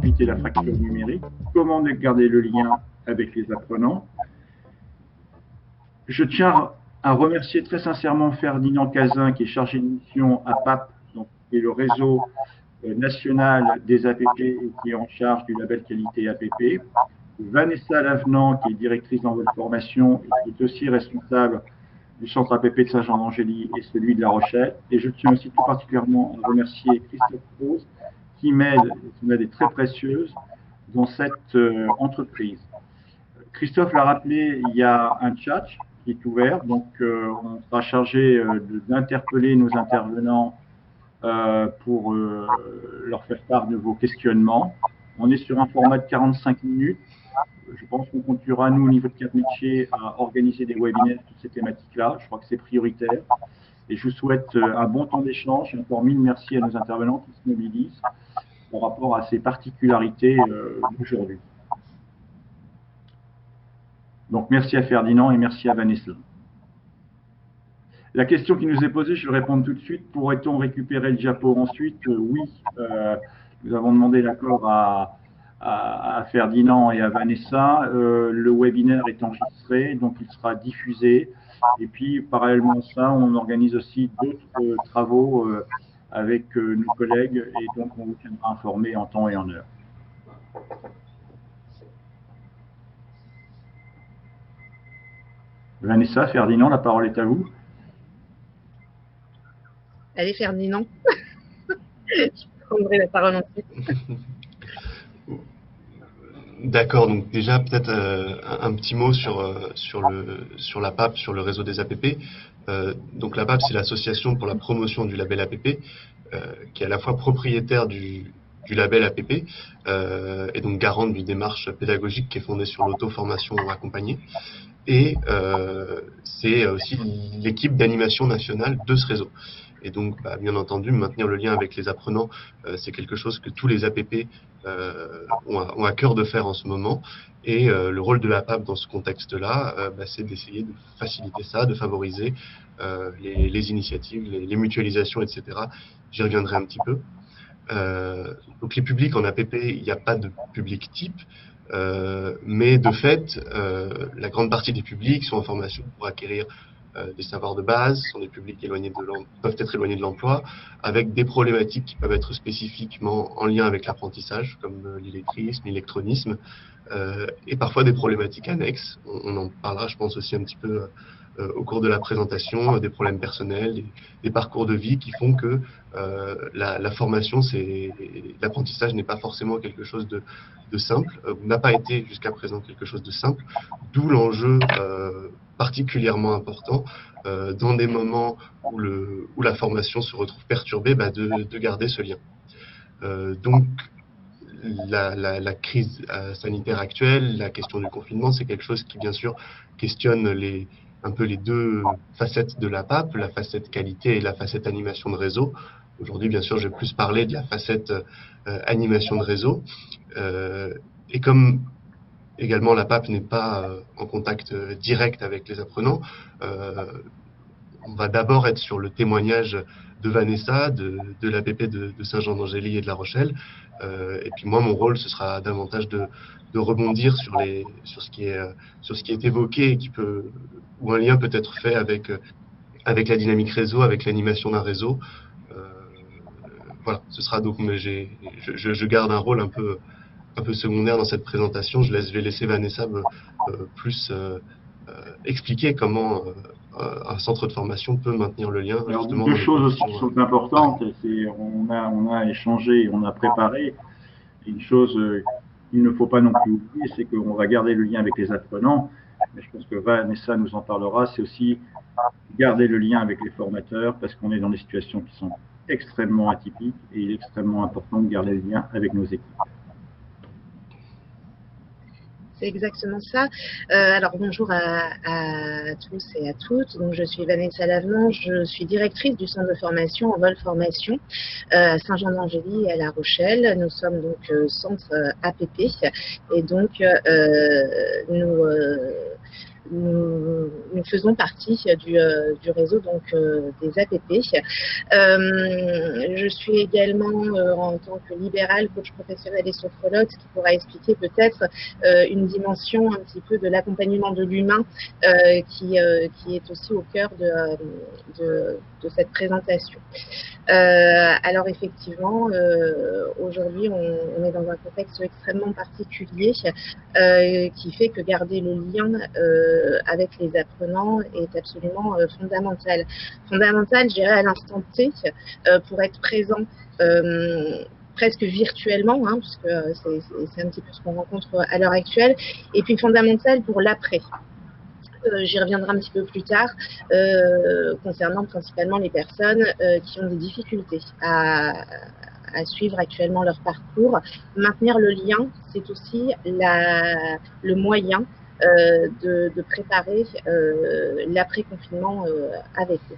Éviter la fracture numérique, comment garder le lien avec les apprenants. Je tiens à remercier très sincèrement Ferdinand Cazin, qui est chargé de mission à PAP, donc, qui est le réseau national des APP et qui est en charge du label qualité APP. Vanessa Lavenant, qui est directrice d'envoi de formation et qui est aussi responsable du centre APP de Saint-Jean-d'Angély et celui de La Rochelle. Et je tiens aussi tout particulièrement à remercier Christophe Rose, qui m'aide et très précieuse dans cette entreprise. Christophe l'a rappelé, il y a un chat qui est ouvert, donc on sera chargé d'interpeller nos intervenants pour leur faire part de vos questionnements. On est sur un format de 45 minutes. Je pense qu'on continuera, nous, au niveau de Cap Métier, à organiser des webinaires sur ces thématiques-là. Je crois que c'est prioritaire. Et je vous souhaite un bon temps d'échange. Et encore mille merci à nos intervenants qui se mobilisent par rapport à ces particularités d'aujourd'hui. Donc, merci à Ferdinand et merci à Vanessa. La question qui nous est posée, je vais répondre tout de suite. Pourrait-on récupérer le diapo ensuite? Oui. Nous avons demandé l'accord à Ferdinand et à Vanessa. Le webinaire est enregistré, donc il sera diffusé. Et puis, parallèlement à ça, on organise aussi d'autres travaux avec nos collègues et donc on vous tiendra informé en temps et en heure. Vanessa, Ferdinand, la parole est à vous. Allez, Ferdinand. Je prendrai la parole ensuite. D'accord, donc déjà peut-être un petit mot sur la PAP, sur le réseau des APP. Donc la PAP, c'est l'association pour la promotion du label APP, qui est à la fois propriétaire du label APP et donc garante d'une démarche pédagogique qui est fondée sur l'auto-formation accompagnée. Et c'est aussi l'équipe d'animation nationale de ce réseau. Et donc, bien entendu, maintenir le lien avec les apprenants, c'est quelque chose que tous les APP ont à cœur de faire en ce moment. Et le rôle de la PAP dans ce contexte-là, c'est d'essayer de faciliter ça, de favoriser les initiatives, les mutualisations, etc. J'y reviendrai un petit peu. Donc les publics en APP, il n'y a pas de public type. Mais de fait, la grande partie des publics sont en formation pour acquérir des savoirs de base, sont des publics peuvent être éloignés de l'emploi, avec des problématiques qui peuvent être spécifiquement en lien avec l'apprentissage, comme l'illettrisme, l'électronisme, et parfois des problématiques annexes. On en parlera, je pense, aussi un petit peu au cours de la présentation, des problèmes personnels, des parcours de vie qui font que la formation, l'apprentissage n'est pas forcément quelque chose de simple, n'a pas été jusqu'à présent quelque chose de simple, d'où l'enjeu particulièrement important dans des moments où la formation se retrouve perturbée, de garder ce lien. Donc la crise sanitaire actuelle, la question du confinement, c'est quelque chose qui bien sûr questionne un peu les deux facettes de la PAP, la facette qualité et la facette animation de réseau. Aujourd'hui, bien sûr, je vais plus parler de la facette animation de réseau. Et comme également la PAP n'est pas en contact direct avec les apprenants, on va d'abord être sur le témoignage de Vanessa, de l'APP de Saint-Jean-d'Angély et de La Rochelle. Et puis moi, mon rôle, ce sera davantage de rebondir sur ce qui est évoqué et où un lien peut être fait avec la dynamique réseau, avec l'animation d'un réseau. Voilà, ce sera donc, je garde un rôle un peu secondaire dans cette présentation. Je vais laisser Vanessa plus expliquer comment un centre de formation peut maintenir le lien. Alors, deux choses aussi qui sont importantes. On a échangé, on a préparé. Une chose qu'il ne faut pas non plus oublier, c'est qu'on va garder le lien avec les apprenants. Mais je pense que Vanessa nous en parlera. C'est aussi garder le lien avec les formateurs parce qu'on est dans des situations qui sont extrêmement atypiques et il est extrêmement important de garder le lien avec nos équipes. C'est exactement ça. Alors bonjour à tous et à toutes. Donc je suis Vanessa Lavenant, je suis directrice du centre de formation en vol formation à Saint-Jean-d'Angély et à La Rochelle. Nous sommes donc centre APP et donc nous nous faisons partie du réseau donc des APP. Je suis également en tant que libérale, coach professionnel et sophrologue, ce qui pourra expliquer peut-être une dimension un petit peu de l'accompagnement de l'humain qui est aussi au cœur de cette présentation. Alors effectivement, aujourd'hui, on est dans un contexte extrêmement particulier qui fait que garder le lien avec les apprenants est absolument fondamental. Fondamental, je dirais, à l'instant T, pour être présent presque virtuellement, hein, parce que c'est un petit peu ce qu'on rencontre à l'heure actuelle, et puis fondamental pour l'après. J'y reviendrai un petit peu plus tard, concernant principalement les personnes qui ont des difficultés à suivre actuellement leur parcours. Maintenir le lien, c'est aussi le moyen de préparer l'après-confinement avec eux.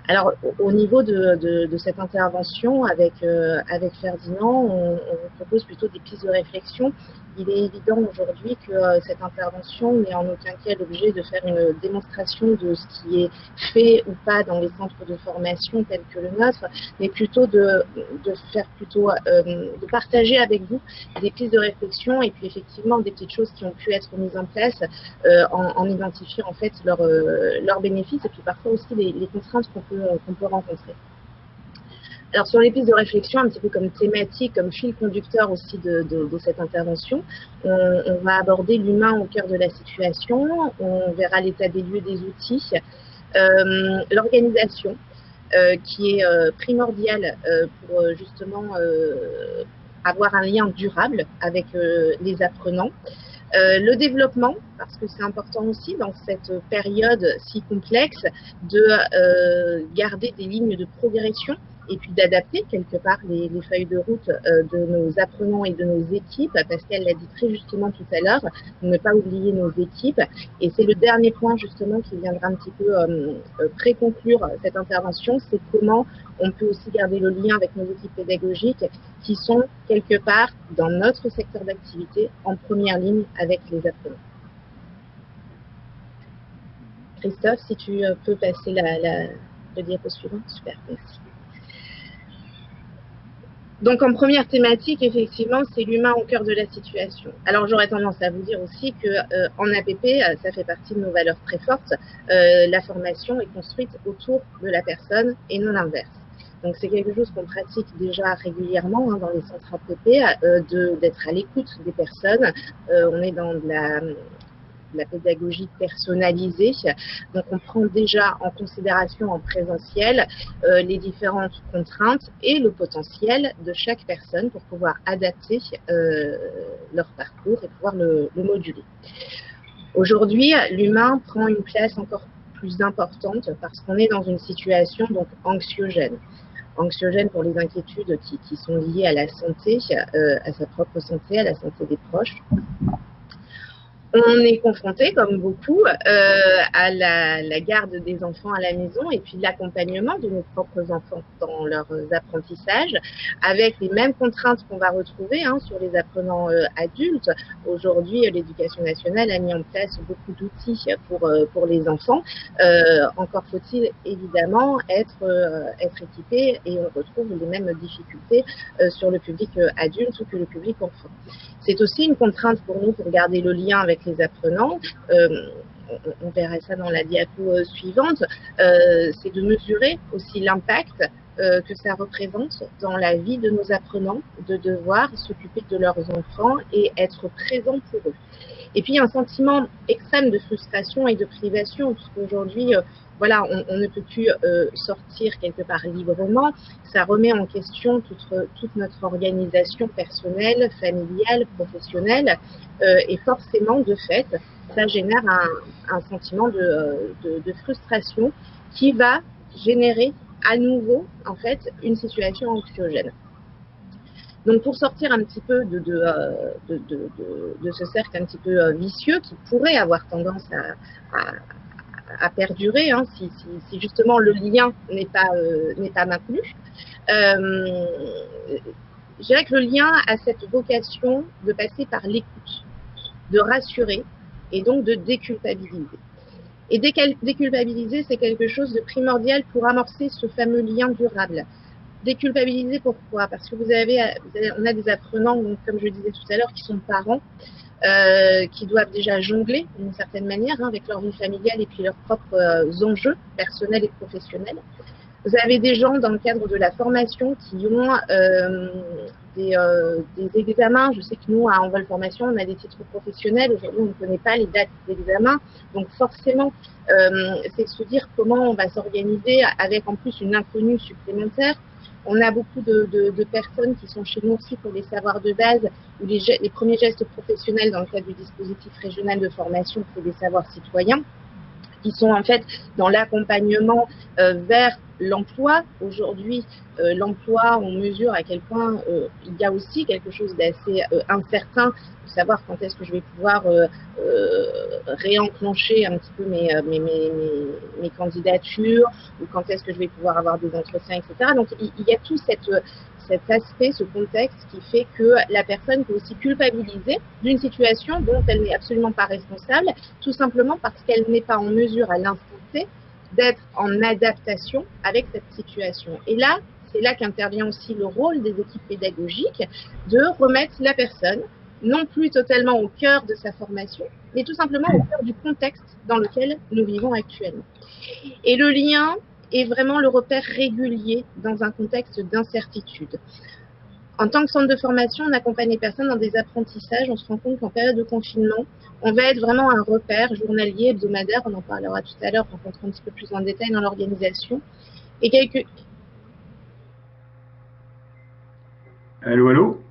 Alors, au niveau de cette intervention avec Ferdinand, on propose plutôt des pistes de réflexion. Il est évident aujourd'hui que cette intervention n'est en aucun cas l'objet de faire une démonstration de ce qui est fait ou pas dans les centres de formation tels que le nôtre, mais plutôt de partager avec vous des pistes de réflexion et puis effectivement des petites choses qui ont pu être mises en place en identifiant en fait leurs bénéfices et puis parfois aussi les contraintes qu'on peut rencontrer. Alors sur les pistes de réflexion, un petit peu comme thématique, comme fil conducteur aussi de cette intervention, on va aborder l'humain au cœur de la situation, on verra l'état des lieux des outils, l'organisation qui est primordiale pour justement avoir un lien durable avec les apprenants. Le développement, parce que c'est important aussi dans cette période si complexe de garder des lignes de progression et puis d'adapter quelque part les feuilles de route de nos apprenants et de nos équipes. Pascal l'a dit très justement tout à l'heure, ne pas oublier nos équipes. Et c'est le dernier point justement qui viendra un petit peu préconclure cette intervention, c'est comment on peut aussi garder le lien avec nos équipes pédagogiques qui sont quelque part dans notre secteur d'activité en première ligne avec les apprenants. Christophe, si tu peux passer le diapo suivant, super, merci. Donc, en première thématique, effectivement, c'est l'humain au cœur de la situation. Alors, j'aurais tendance à vous dire aussi qu'en APP, ça fait partie de nos valeurs très fortes. La formation est construite autour de la personne et non l'inverse. Donc, c'est quelque chose qu'on pratique déjà régulièrement dans les centres APP, d'être à l'écoute des personnes. On est dans la pédagogie personnalisée. Donc, on prend déjà en considération en présentiel les différentes contraintes et le potentiel de chaque personne pour pouvoir adapter leur parcours et pouvoir le moduler. Aujourd'hui, l'humain prend une place encore plus importante parce qu'on est dans une situation donc anxiogène. Anxiogène pour les inquiétudes qui sont liées à la santé, à sa propre santé, à la santé des proches. On est confronté, comme beaucoup, à la garde des enfants à la maison et puis l'accompagnement de nos propres enfants dans leurs apprentissages, avec les mêmes contraintes qu'on va retrouver sur les apprenants adultes. Aujourd'hui, l'Éducation nationale a mis en place beaucoup d'outils pour les enfants. Encore faut-il évidemment être équipé et on retrouve les mêmes difficultés sur le public adulte ou que le public enfant. C'est aussi une contrainte pour nous pour garder le lien avec les apprenants. On verra ça dans la diapo suivante. C'est de mesurer aussi l'impact que ça représente dans la vie de nos apprenants, de devoir s'occuper de leurs enfants et être présent pour eux. Et puis, un sentiment extrême de frustration et de privation, parce qu'aujourd'hui, voilà, on ne peut plus sortir quelque part librement. Ça remet en question toute notre organisation personnelle, familiale, professionnelle, et forcément, de fait, ça génère un sentiment de frustration qui va générer à nouveau, en fait, une situation anxiogène. Donc, pour sortir un petit peu de ce cercle un petit peu vicieux qui pourrait avoir tendance à perdurer, si justement le lien n'est pas maintenu, je dirais que le lien a cette vocation de passer par l'écoute, de rassurer et donc de déculpabiliser. Et déculpabiliser, c'est quelque chose de primordial pour amorcer ce fameux lien durable. Déculpabiliser, pourquoi? Parce que on a des apprenants, donc, comme je le disais tout à l'heure, qui sont parents, qui doivent déjà jongler d'une certaine manière avec leur vie familiale et puis leurs propres enjeux personnels et professionnels. Vous avez des gens dans le cadre de la formation qui ont des examens. Je sais que nous, à Envol Formation, on a des titres professionnels. Aujourd'hui, on ne connaît pas les dates d'examen. Donc forcément, c'est de se dire comment on va s'organiser avec en plus une inconnue supplémentaire. On a beaucoup de personnes qui sont chez nous aussi pour les savoirs de base ou les premiers gestes professionnels dans le cadre du dispositif régional de formation pour les savoirs citoyens, qui sont en fait dans l'accompagnement vers l'emploi. Aujourd'hui, l'emploi, on mesure à quel point il y a aussi quelque chose d'assez incertain, de savoir quand est-ce que je vais pouvoir réenclencher un petit peu mes candidatures, ou quand est-ce que je vais pouvoir avoir des entretiens, etc. Donc, il y a tout cet aspect, ce contexte qui fait que la personne peut aussi culpabiliser d'une situation dont elle n'est absolument pas responsable, tout simplement parce qu'elle n'est pas en mesure à l'instant T d'être en adaptation avec cette situation. Et là, c'est là qu'intervient aussi le rôle des équipes pédagogiques de remettre la personne non plus totalement au cœur de sa formation, mais tout simplement au cœur du contexte dans lequel nous vivons actuellement. Et le lien est vraiment le repère régulier dans un contexte d'incertitude. En tant que centre de formation, on accompagne les personnes dans des apprentissages. On se rend compte qu'en période de confinement, on va être vraiment un repère journalier, hebdomadaire. On en parlera tout à l'heure, on rentre un petit peu plus en détail dans l'organisation. Et Allô, allô?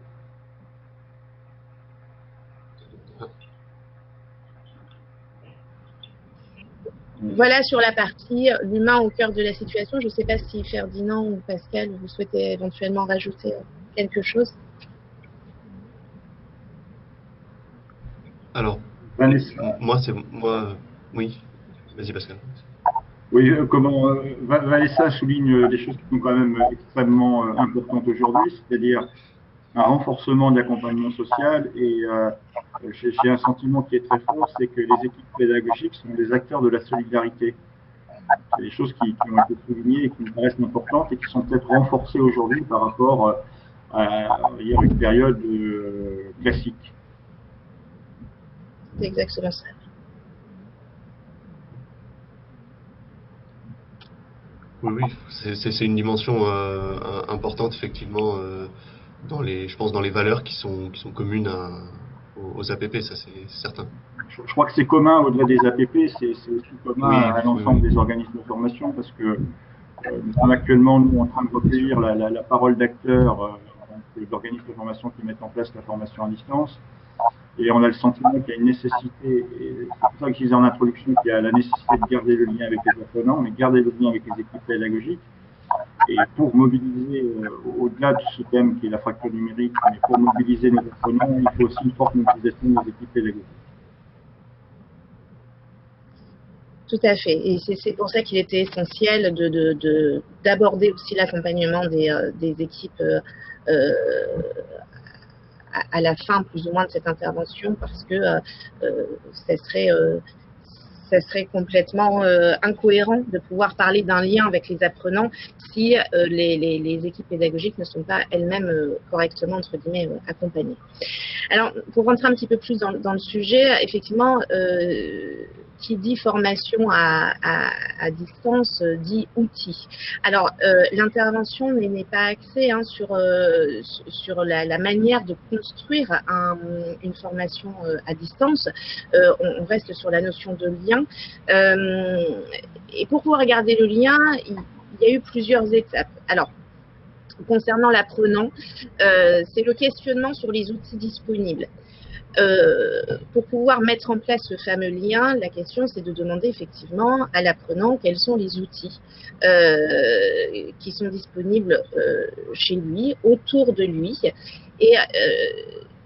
Voilà sur la partie l'humain au cœur de la situation. Je ne sais pas si Ferdinand ou Pascal, vous souhaitez éventuellement rajouter quelque chose. Alors, oui, vas-y Pascal. Oui, Vanessa souligne des choses qui sont quand même extrêmement importantes aujourd'hui, c'est-à-dire un renforcement de l'accompagnement social, et j'ai un sentiment qui est très fort, c'est que les équipes pédagogiques sont des acteurs de la solidarité. C'est des choses qui ont été soulignées et qui me paraissent importantes et qui sont peut-être renforcées aujourd'hui par rapport à une période classique. C'est exactement ça. Oui, c'est une dimension importante effectivement je pense dans les valeurs qui sont communes aux APP, ça c'est certain. Je crois que c'est commun au-delà des APP, c'est aussi commun à l'ensemble des organismes de formation, parce que nous sommes actuellement en train de recueillir la parole d'acteurs d'organismes de formation qui mettent en place la formation à distance. Et on a le sentiment qu'il y a une nécessité, et c'est pour ça que je disais en introduction qu'il y a la nécessité de garder le lien avec les apprenants, mais garder le lien avec les équipes pédagogiques. Et pour mobiliser, au-delà de ce thème qui est la fracture numérique, mais pour mobiliser nos apprenants, il faut aussi une forte mobilisation des équipes pédagogiques. Tout à fait. Et c'est pour ça qu'il était essentiel d'aborder aussi l'accompagnement des équipes à la fin, plus ou moins, de cette intervention, parce que ça serait complètement incohérent de pouvoir parler d'un lien avec les apprenants si les équipes pédagogiques ne sont pas elles-mêmes correctement, entre guillemets, accompagnées. Alors, pour rentrer un petit peu plus dans le sujet, effectivement, qui dit formation à distance dit outils. Alors, l'intervention n'est pas axée sur la manière de construire une formation à distance. On reste sur la notion de lien. Et pour pouvoir garder le lien, il y a eu plusieurs étapes. Alors, concernant l'apprenant, c'est le questionnement sur les outils disponibles. Pour pouvoir mettre en place ce fameux lien, la question c'est de demander effectivement à l'apprenant quels sont les outils qui sont disponibles chez lui, autour de lui. Et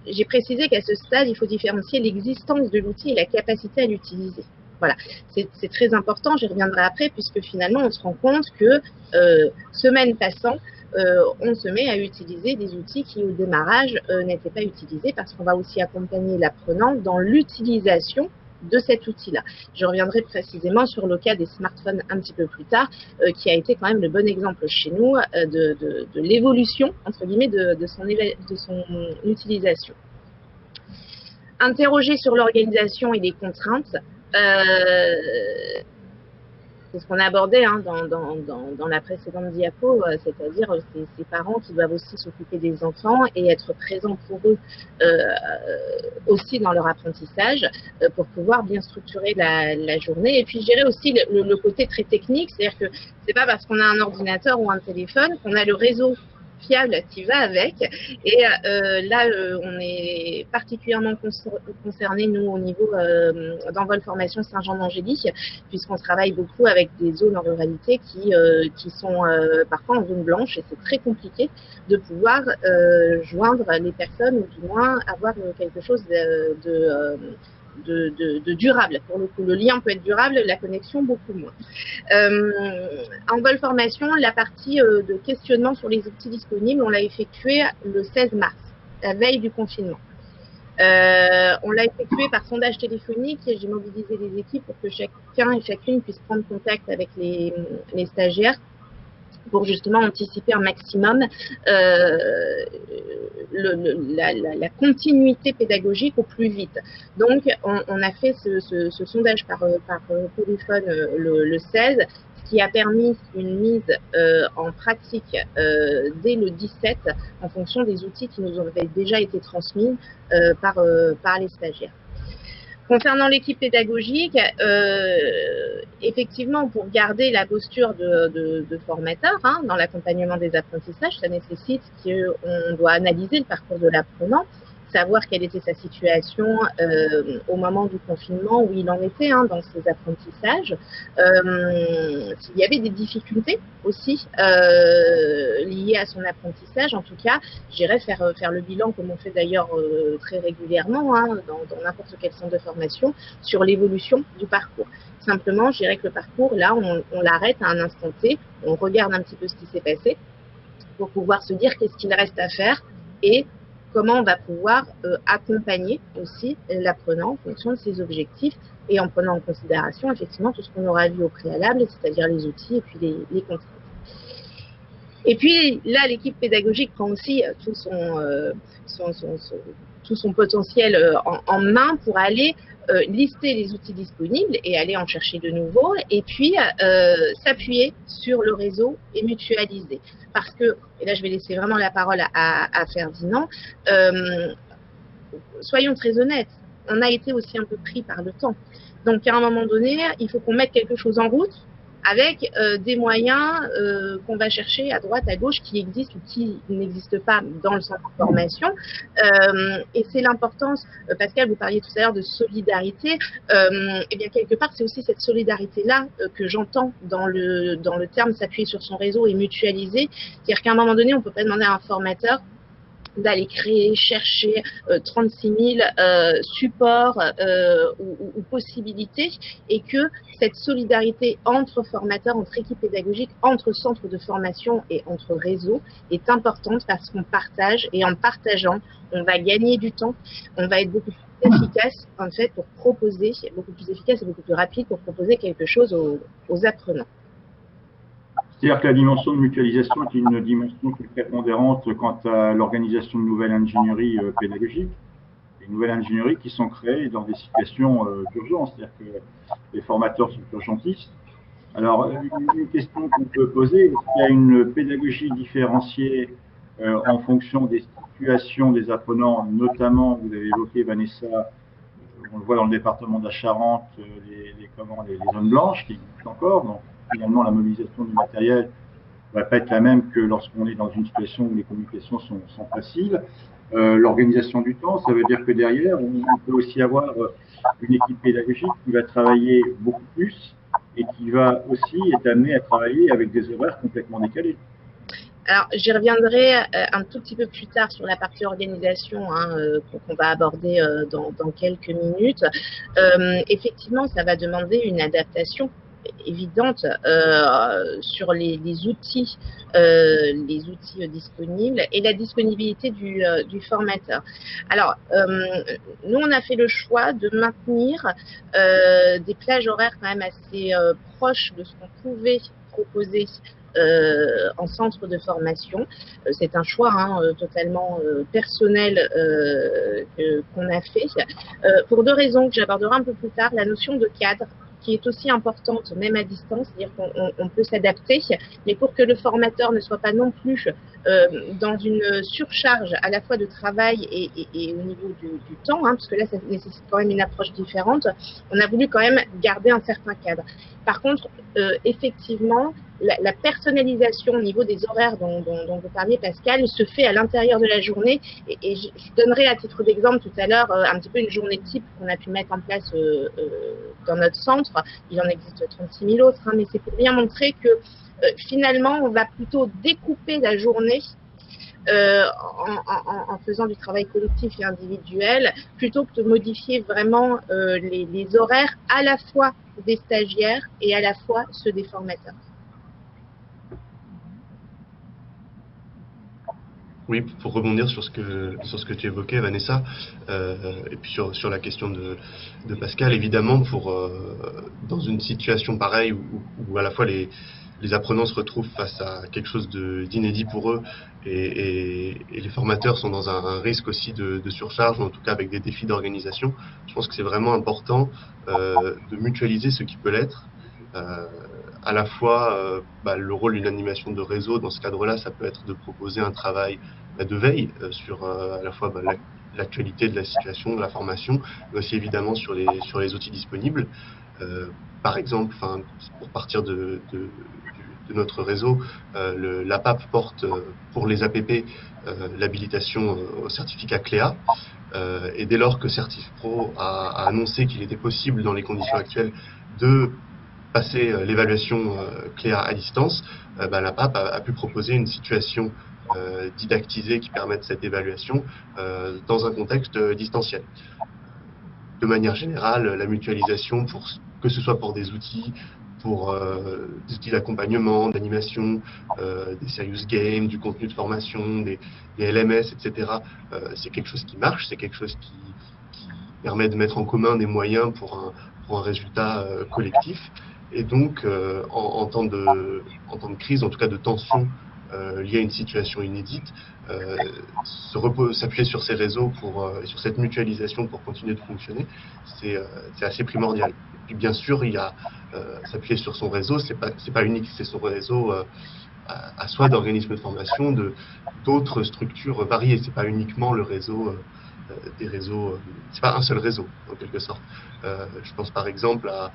j'ai précisé qu'à ce stade, il faut différencier l'existence de l'outil et la capacité à l'utiliser. Voilà, c'est très important, j'y reviendrai après, puisque finalement on se rend compte que semaine passant, on se met à utiliser des outils qui au démarrage n'étaient pas utilisés, parce qu'on va aussi accompagner l'apprenant dans l'utilisation de cet outil-là. Je reviendrai précisément sur le cas des smartphones un petit peu plus tard, qui a été quand même le bon exemple chez nous de l'évolution, entre guillemets, de son utilisation. Interroger sur l'organisation et les contraintes, c'est ce qu'on a abordé dans la précédente diapo, c'est-à-dire ces parents qui doivent aussi s'occuper des enfants et être présents pour eux aussi dans leur apprentissage pour pouvoir bien structurer la journée. Et puis, je dirais aussi le côté très technique, c'est-à-dire que c'est pas parce qu'on a un ordinateur ou un téléphone qu'on a le réseau fiable qui va avec. Et là, on est particulièrement concerné, nous, au niveau d'Envol Formation Saint-Jean-d'Angély, puisqu'on travaille beaucoup avec des zones en ruralité qui sont parfois en zone blanche, et c'est très compliqué de pouvoir joindre les personnes, ou du moins avoir quelque chose de durable. Pour le coup, le lien peut être durable, la connexion beaucoup moins. En Envol Formation, la partie de questionnement sur les outils disponibles, on l'a effectué le 16 mars, la veille du confinement. On l'a effectué par sondage téléphonique et j'ai mobilisé les équipes pour que chacun et chacune puisse prendre contact avec les stagiaires pour justement anticiper un maximum la continuité pédagogique au plus vite. Donc, on a fait ce sondage par téléphone le 16, ce qui a permis une mise en pratique dès le 17 en fonction des outils qui nous avaient déjà été transmis par les stagiaires. Concernant l'équipe pédagogique, effectivement, pour garder la posture de formateur dans l'accompagnement des apprentissages, ça nécessite qu'on doit analyser le parcours de l'apprenant, savoir quelle était sa situation au moment du confinement, où il en était dans ses apprentissages, s'il y avait des difficultés aussi liées à son apprentissage. En tout cas, j'irais faire le bilan, comme on fait d'ailleurs très régulièrement dans n'importe quel centre de formation, sur l'évolution du parcours. Simplement, je dirais que le parcours, là, on l'arrête à un instant T, on regarde un petit peu ce qui s'est passé pour pouvoir se dire qu'est-ce qu'il reste à faire et comment on va pouvoir accompagner aussi l'apprenant en fonction de ses objectifs et en prenant en considération effectivement tout ce qu'on aura vu au préalable, c'est-à-dire les outils et puis les contraintes. Et puis là, l'équipe pédagogique prend aussi tout son potentiel en main pour aller lister les outils disponibles et aller en chercher de nouveaux, et puis s'appuyer sur le réseau et mutualiser. Parce que, et là je vais laisser vraiment la parole à Ferdinand, soyons très honnêtes, on a été aussi un peu pris par le temps. Donc à un moment donné, il faut qu'on mette quelque chose en route avec des moyens qu'on va chercher à droite, à gauche, qui existent ou qui n'existent pas dans le centre de formation. Et c'est l'importance, Pascal, vous parliez tout à l'heure de solidarité, et bien quelque part, c'est aussi cette solidarité-là que j'entends dans le terme s'appuyer sur son réseau et mutualiser. C'est-à-dire qu'à un moment donné, on ne peut pas demander à un formateur d'aller créer, chercher 36 000 supports ou possibilités, et que cette solidarité entre formateurs, entre équipes pédagogiques, entre centres de formation et entre réseaux est importante, parce qu'on partage, et en partageant, on va gagner du temps, on va être beaucoup plus efficace en fait pour proposer, beaucoup plus efficace et beaucoup plus rapide pour proposer quelque chose aux apprenants. C'est-à-dire que la dimension de mutualisation est une dimension qui est prépondérante quant à l'organisation de nouvelles ingénieries pédagogiques, des nouvelles ingénieries qui sont créées dans des situations d'urgence, c'est-à-dire que les formateurs sont urgentistes. Alors, une question qu'on peut poser, est-ce qu'il y a une pédagogie différenciée en fonction des situations des apprenants, notamment, vous avez évoqué, Vanessa, on le voit dans le département de la Charente, les zones blanches qui existent encore, donc finalement la mobilisation du matériel ne va pas être la même que lorsqu'on est dans une situation où les communications sont faciles. L'organisation du temps, ça veut dire que derrière, on peut aussi avoir une équipe pédagogique qui va travailler beaucoup plus et qui va aussi être amenée à travailler avec des horaires complètement décalés. Alors, j'y reviendrai un tout petit peu plus tard sur la partie organisation qu'on va aborder dans quelques minutes. Effectivement, ça va demander une adaptation évidente sur les outils disponibles et la disponibilité du formateur. Alors, nous, on a fait le choix de maintenir des plages horaires quand même assez proches de ce qu'on pouvait proposer en centre de formation. C'est un choix totalement personnel qu'on a fait, pour deux raisons que j'aborderai un peu plus tard. La notion de cadre, qui est aussi importante, même à distance, c'est-à-dire qu'on peut s'adapter, mais pour que le formateur ne soit pas non plus dans une surcharge à la fois de travail et au niveau du temps, parce que là, ça nécessite quand même une approche différente, on a voulu quand même garder un certain cadre. Par contre, effectivement, la personnalisation au niveau des horaires dont vous parliez, Pascal, se fait à l'intérieur de la journée. Et je donnerai à titre d'exemple tout à l'heure un petit peu une journée type qu'on a pu mettre en place dans notre centre. Il en existe 36 000 autres, mais c'est pour bien montrer que finalement, on va plutôt découper la journée en faisant du travail collectif et individuel, plutôt que de modifier vraiment les horaires à la fois des stagiaires et à la fois ceux des formateurs. Oui, pour rebondir sur ce que tu évoquais, Vanessa, et puis sur la question de Pascal, évidemment, dans une situation pareille où à la fois les apprenants se retrouvent face à quelque chose d'inédit pour eux et les formateurs sont dans un risque aussi de surcharge, ou en tout cas avec des défis d'organisation, je pense que c'est vraiment important de mutualiser ce qui peut l'être. À la fois le rôle d'une animation de réseau dans ce cadre-là, ça peut être de proposer un travail de veille sur à la fois l'actualité de la situation, de la formation, mais aussi évidemment sur les outils disponibles. Par exemple, pour partir de notre réseau, l'APAP porte pour les APP l'habilitation au certificat CLEA. Et dès lors que CertifPro a annoncé qu'il était possible dans les conditions actuelles de passer l'évaluation CLEA à distance, l'APAP a pu proposer une situation didactisée qui permette cette évaluation dans un contexte distanciel. De manière générale, la mutualisation, que ce soit pour des outils, pour des outils d'accompagnement, d'animation, des serious games, du contenu de formation, des LMS, etc., c'est quelque chose qui marche, c'est quelque chose qui permet de mettre en commun des moyens pour un résultat collectif. Et donc, en temps de crise, en tout cas de tension liée à une situation inédite, s'appuyer sur ces réseaux, sur cette mutualisation pour continuer de fonctionner, c'est assez primordial. Et puis bien sûr, il y a s'appuyer sur son réseau, c'est pas unique, c'est son réseau à soi d'organismes de formation, d'autres structures variées. C'est pas uniquement le réseau des réseaux, c'est pas un seul réseau en quelque sorte. Je pense par exemple à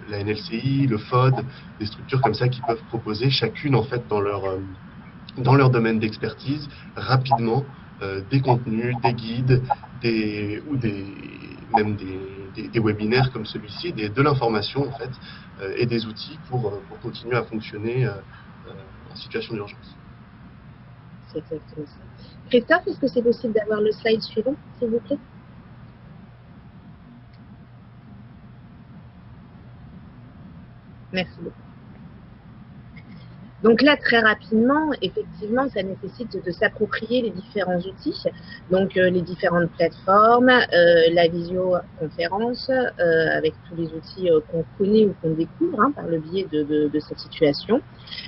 la NLCI, le FOD, des structures comme ça qui peuvent proposer chacune en fait dans leur domaine d'expertise rapidement des contenus, des guides, même des webinaires comme celui-ci, de l'information en fait et des outils pour continuer à fonctionner en situation d'urgence. C'est exactement ça. Christophe, est-ce que c'est possible d'avoir le slide suivant, s'il vous plaît? Merci beaucoup. Donc là, très rapidement, effectivement, ça nécessite de s'approprier les différents outils, donc les différentes plateformes, la visioconférence, avec tous les outils qu'on connaît ou qu'on découvre par le biais de cette situation,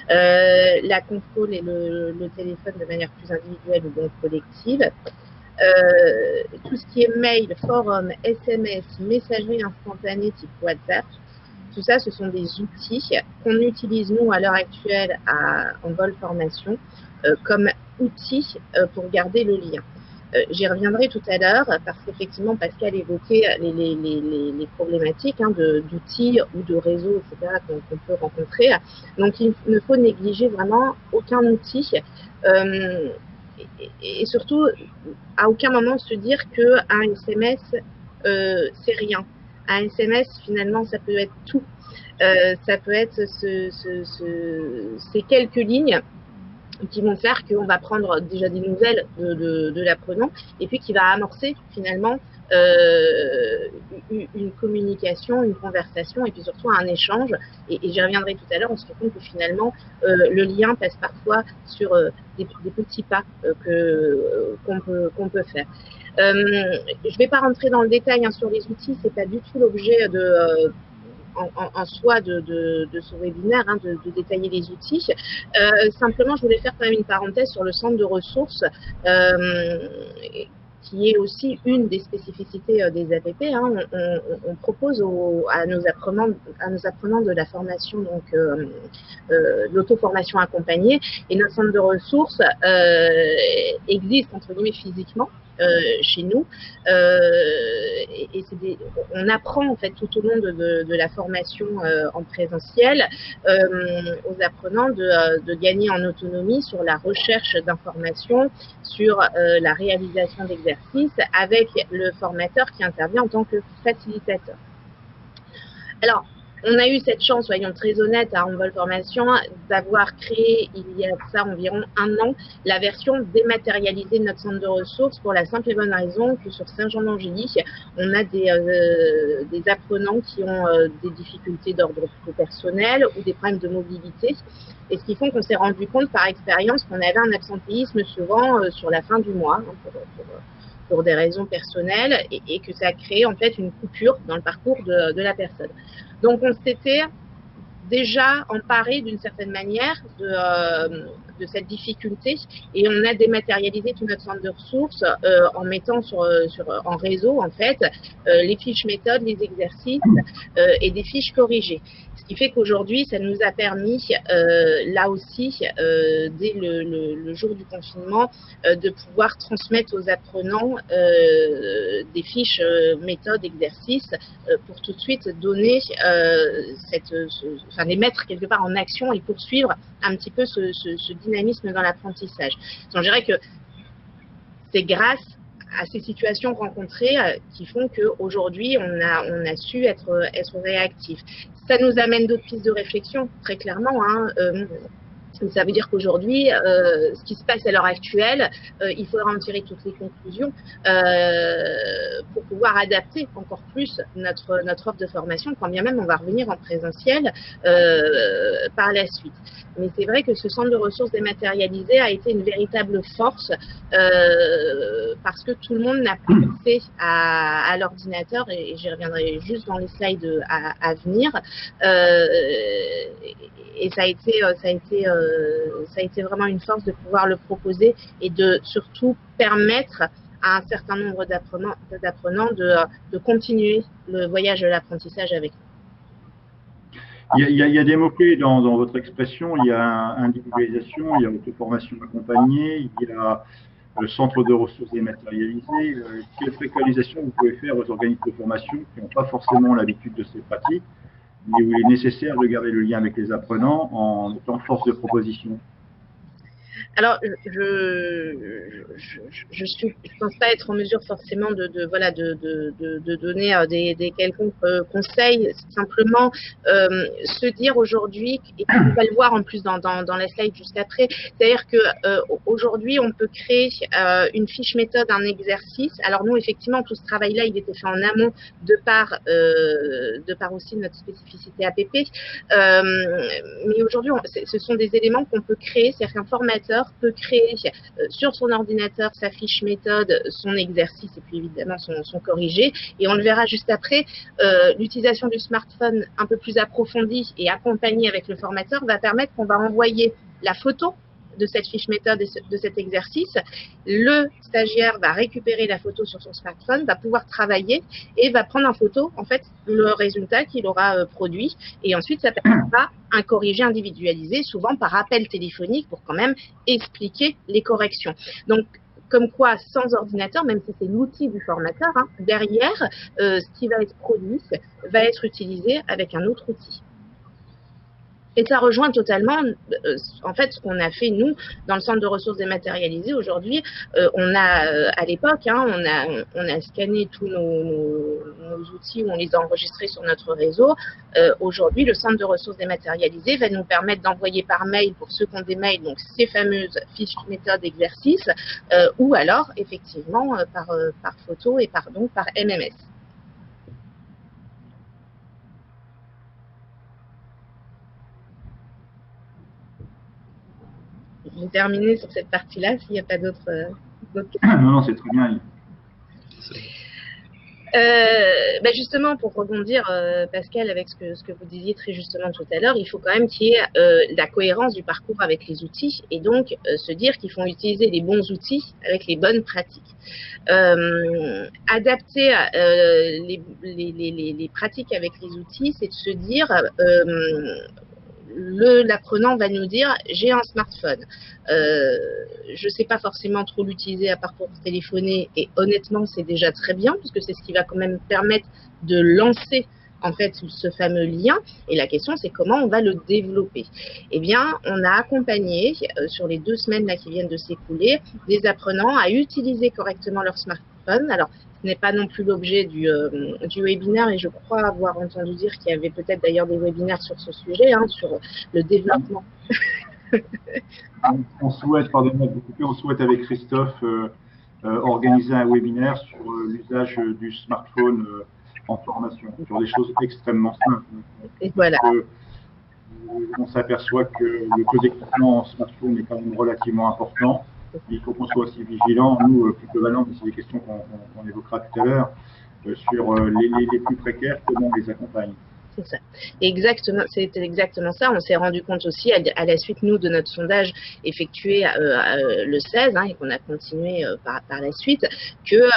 la console et le téléphone de manière plus individuelle ou donc collective, tout ce qui est mail, forum, SMS, messagerie instantanée type WhatsApp. Tout ça, ce sont des outils qu'on utilise, nous, à l'heure actuelle, en vol formation, comme outils pour garder le lien. J'y reviendrai tout à l'heure, parce qu'effectivement, Pascal évoquait les problématiques d'outils ou de réseaux, etc., qu'on peut rencontrer. Donc, il ne faut négliger vraiment aucun outil. Et surtout, à aucun moment se dire qu'un SMS, c'est rien. Un SMS, finalement, ça peut être tout. Ça peut être ces quelques lignes qui vont faire qu'on va prendre déjà des nouvelles de l'apprenant et puis qui va amorcer finalement une communication, une conversation et puis surtout un échange. Et j'y reviendrai tout à l'heure, on se rend compte que finalement le lien passe parfois sur des petits pas qu'on peut faire. Je ne vais pas rentrer dans le détail sur les outils, c'est pas du tout l'objet en soi de ce webinaire, de détailler les outils. Simplement, je voulais faire quand même une parenthèse sur le centre de ressources, qui est aussi une des spécificités des APP. On propose à nos apprenants de la formation, donc l'auto-formation accompagnée, et notre centre de ressources existe entre guillemets physiquement chez nous, et on apprend en fait tout au long de la formation en présentiel aux apprenants de gagner en autonomie sur la recherche d'informations, sur la réalisation d'exercices avec le formateur qui intervient en tant que facilitateur. Alors, on a eu cette chance, soyons très honnêtes, à Envol Formation, d'avoir créé, il y a ça environ 1 an, la version dématérialisée de notre centre de ressources pour la simple et bonne raison que sur Saint-Jean-d'Angély, on a des apprenants qui ont des difficultés d'ordre personnel ou des problèmes de mobilité. Et ce qui fait qu'on s'est rendu compte par expérience qu'on avait un absentéisme souvent sur la fin du mois, pour des raisons personnelles, et que ça a créé en fait une coupure dans le parcours de la personne. Donc on s'était déjà emparé d'une certaine manière de cette difficulté et on a dématérialisé tout notre centre de ressources en mettant en réseau en fait les fiches méthodes, les exercices et des fiches corrigées. Ce qui fait qu'aujourd'hui, ça nous a permis, là aussi, dès le jour du confinement, de pouvoir transmettre aux apprenants des fiches méthodes, exercices, pour tout de suite donner, les mettre quelque part en action et poursuivre un petit peu ce dynamisme dans l'apprentissage. Donc, je dirais que c'est grâce à ces situations rencontrées qui font qu'aujourd'hui, on a su être réactif. Ça nous amène d'autres pistes de réflexion, très clairement. Ça veut dire qu'aujourd'hui, ce qui se passe à l'heure actuelle, il faudra en tirer toutes les conclusions pour pouvoir adapter encore plus notre offre de formation, quand bien même on va revenir en présentiel par la suite. Mais c'est vrai que ce centre de ressources dématérialisé a été une véritable force parce que tout le monde n'a pas accès à l'ordinateur, et j'y reviendrai juste dans les slides à venir. Et ça a été vraiment une force de pouvoir le proposer et de surtout permettre à un certain nombre d'apprenants de continuer le voyage de l'apprentissage avec nous. Il y a des mots-clés dans votre expression. Il y a individualisation, il y a auto-formation accompagnée, il y a le centre de ressources dématérialisé. Quelle préconisation vous pouvez faire aux organismes de formation qui n'ont pas forcément l'habitude de ces pratiques, mais où il est nécessaire de garder le lien avec les apprenants en étant force de proposition? Alors, je pense pas être en mesure forcément de donner des quelconques conseils. Simplement se dire aujourd'hui, et on va le voir en plus dans la slide juste après, c'est-à-dire que aujourd'hui on peut créer une fiche méthode, un exercice. Alors nous, effectivement, tout ce travail-là, il était fait en amont de par aussi notre spécificité APP. Mais aujourd'hui, ce sont des éléments qu'on peut créer, c'est-à-dire qu'un formateur peut créer sur son ordinateur sa fiche méthode, son exercice et puis évidemment son corrigé. Et on le verra juste après, l'utilisation du smartphone un peu plus approfondie et accompagnée avec le formateur va permettre qu'on va envoyer la photo de cette fiche méthode et de cet exercice. Le stagiaire va récupérer la photo sur son smartphone, va pouvoir travailler et va prendre en photo en fait le résultat qu'il aura produit, et ensuite ça permettra un corrigé individualisé, souvent par appel téléphonique, pour quand même expliquer les corrections. Donc comme quoi, sans ordinateur, même si c'est l'outil du formateur, derrière, ce qui va être produit va être utilisé avec un autre outil. Et ça rejoint totalement, en fait, ce qu'on a fait, nous, dans le centre de ressources dématérialisées. Aujourd'hui, on a, à l'époque, hein, on a scanné tous nos outils, on les a enregistrés sur notre réseau. Aujourd'hui, le centre de ressources dématérialisées va nous permettre d'envoyer par mail, pour ceux qui ont des mails, donc ces fameuses fiches méthodes exercices, ou alors, effectivement, par photo et par MMS. J'ai terminé sur cette partie-là, s'il n'y a pas d'autres questions. Non, c'est très bien. Justement, pour rebondir, Pascal, avec ce que vous disiez très justement tout à l'heure, il faut quand même qu'il y ait la cohérence du parcours avec les outils et donc se dire qu'il faut utiliser les bons outils avec les bonnes pratiques. Adapter les pratiques avec les outils, c'est de se dire l'apprenant va nous dire j'ai un smartphone, je ne sais pas forcément trop l'utiliser à part pour téléphoner, et honnêtement c'est déjà très bien puisque c'est ce qui va quand même permettre de lancer en fait ce fameux lien, et la question c'est comment on va le développer. Eh bien, on a accompagné sur les 2 semaines là qui viennent de s'écouler des apprenants à utiliser correctement leur smartphone. Alors ce n'est pas non plus l'objet du webinaire, et je crois avoir entendu dire qu'il y avait peut-être d'ailleurs des webinaires sur ce sujet, hein, sur le développement. On souhaite, pardonnez-moi de vous couper, on souhaite avec Christophe organiser un webinaire sur l'usage du smartphone en formation, sur des choses extrêmement simples. Et voilà. On s'aperçoit que le taux d'équipement en smartphone est quand même relativement important. Il faut qu'on soit aussi vigilant, nous, plus globalement, mais c'est des questions qu'on évoquera tout à l'heure, sur les plus précaires, comment on les accompagne. C'est ça. Exactement, c'était exactement ça. On s'est rendu compte aussi à la suite, nous, de notre sondage effectué le 16, hein, et qu'on a continué par la suite, que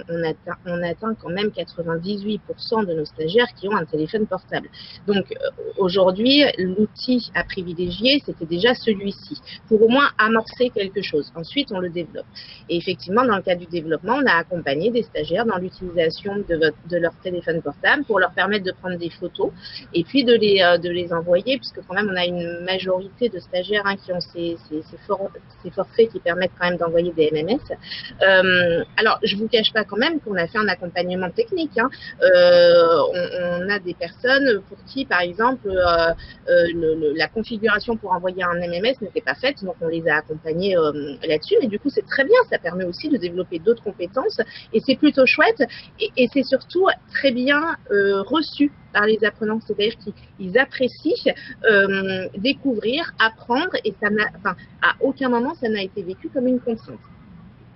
on atteint quand même 98% de nos stagiaires qui ont un téléphone portable. Donc aujourd'hui, l'outil à privilégier, c'était déjà celui-ci, pour au moins amorcer quelque chose. Ensuite, on le développe. Et effectivement, dans le cadre du développement, on a accompagné des stagiaires dans l'utilisation de leur téléphone portable pour leur permettre de prendre des photos et puis de les envoyer, puisque quand même on a une majorité de stagiaires, hein, qui ont ces forfaits qui permettent quand même d'envoyer des MMS. Alors je vous cache pas quand même qu'on a fait un accompagnement technique, hein. On a des personnes pour qui par exemple la configuration pour envoyer un MMS n'était pas faite, donc on les a accompagnés là-desdessus, mais du coup c'est très bien, ça permet aussi de développer d'autres compétences et c'est plutôt chouette, et c'est surtout très bien reçu par les apprenants, c'est-à-dire qu'ils apprécient découvrir, apprendre, et ça à aucun moment ça n'a été vécu comme une contrainte.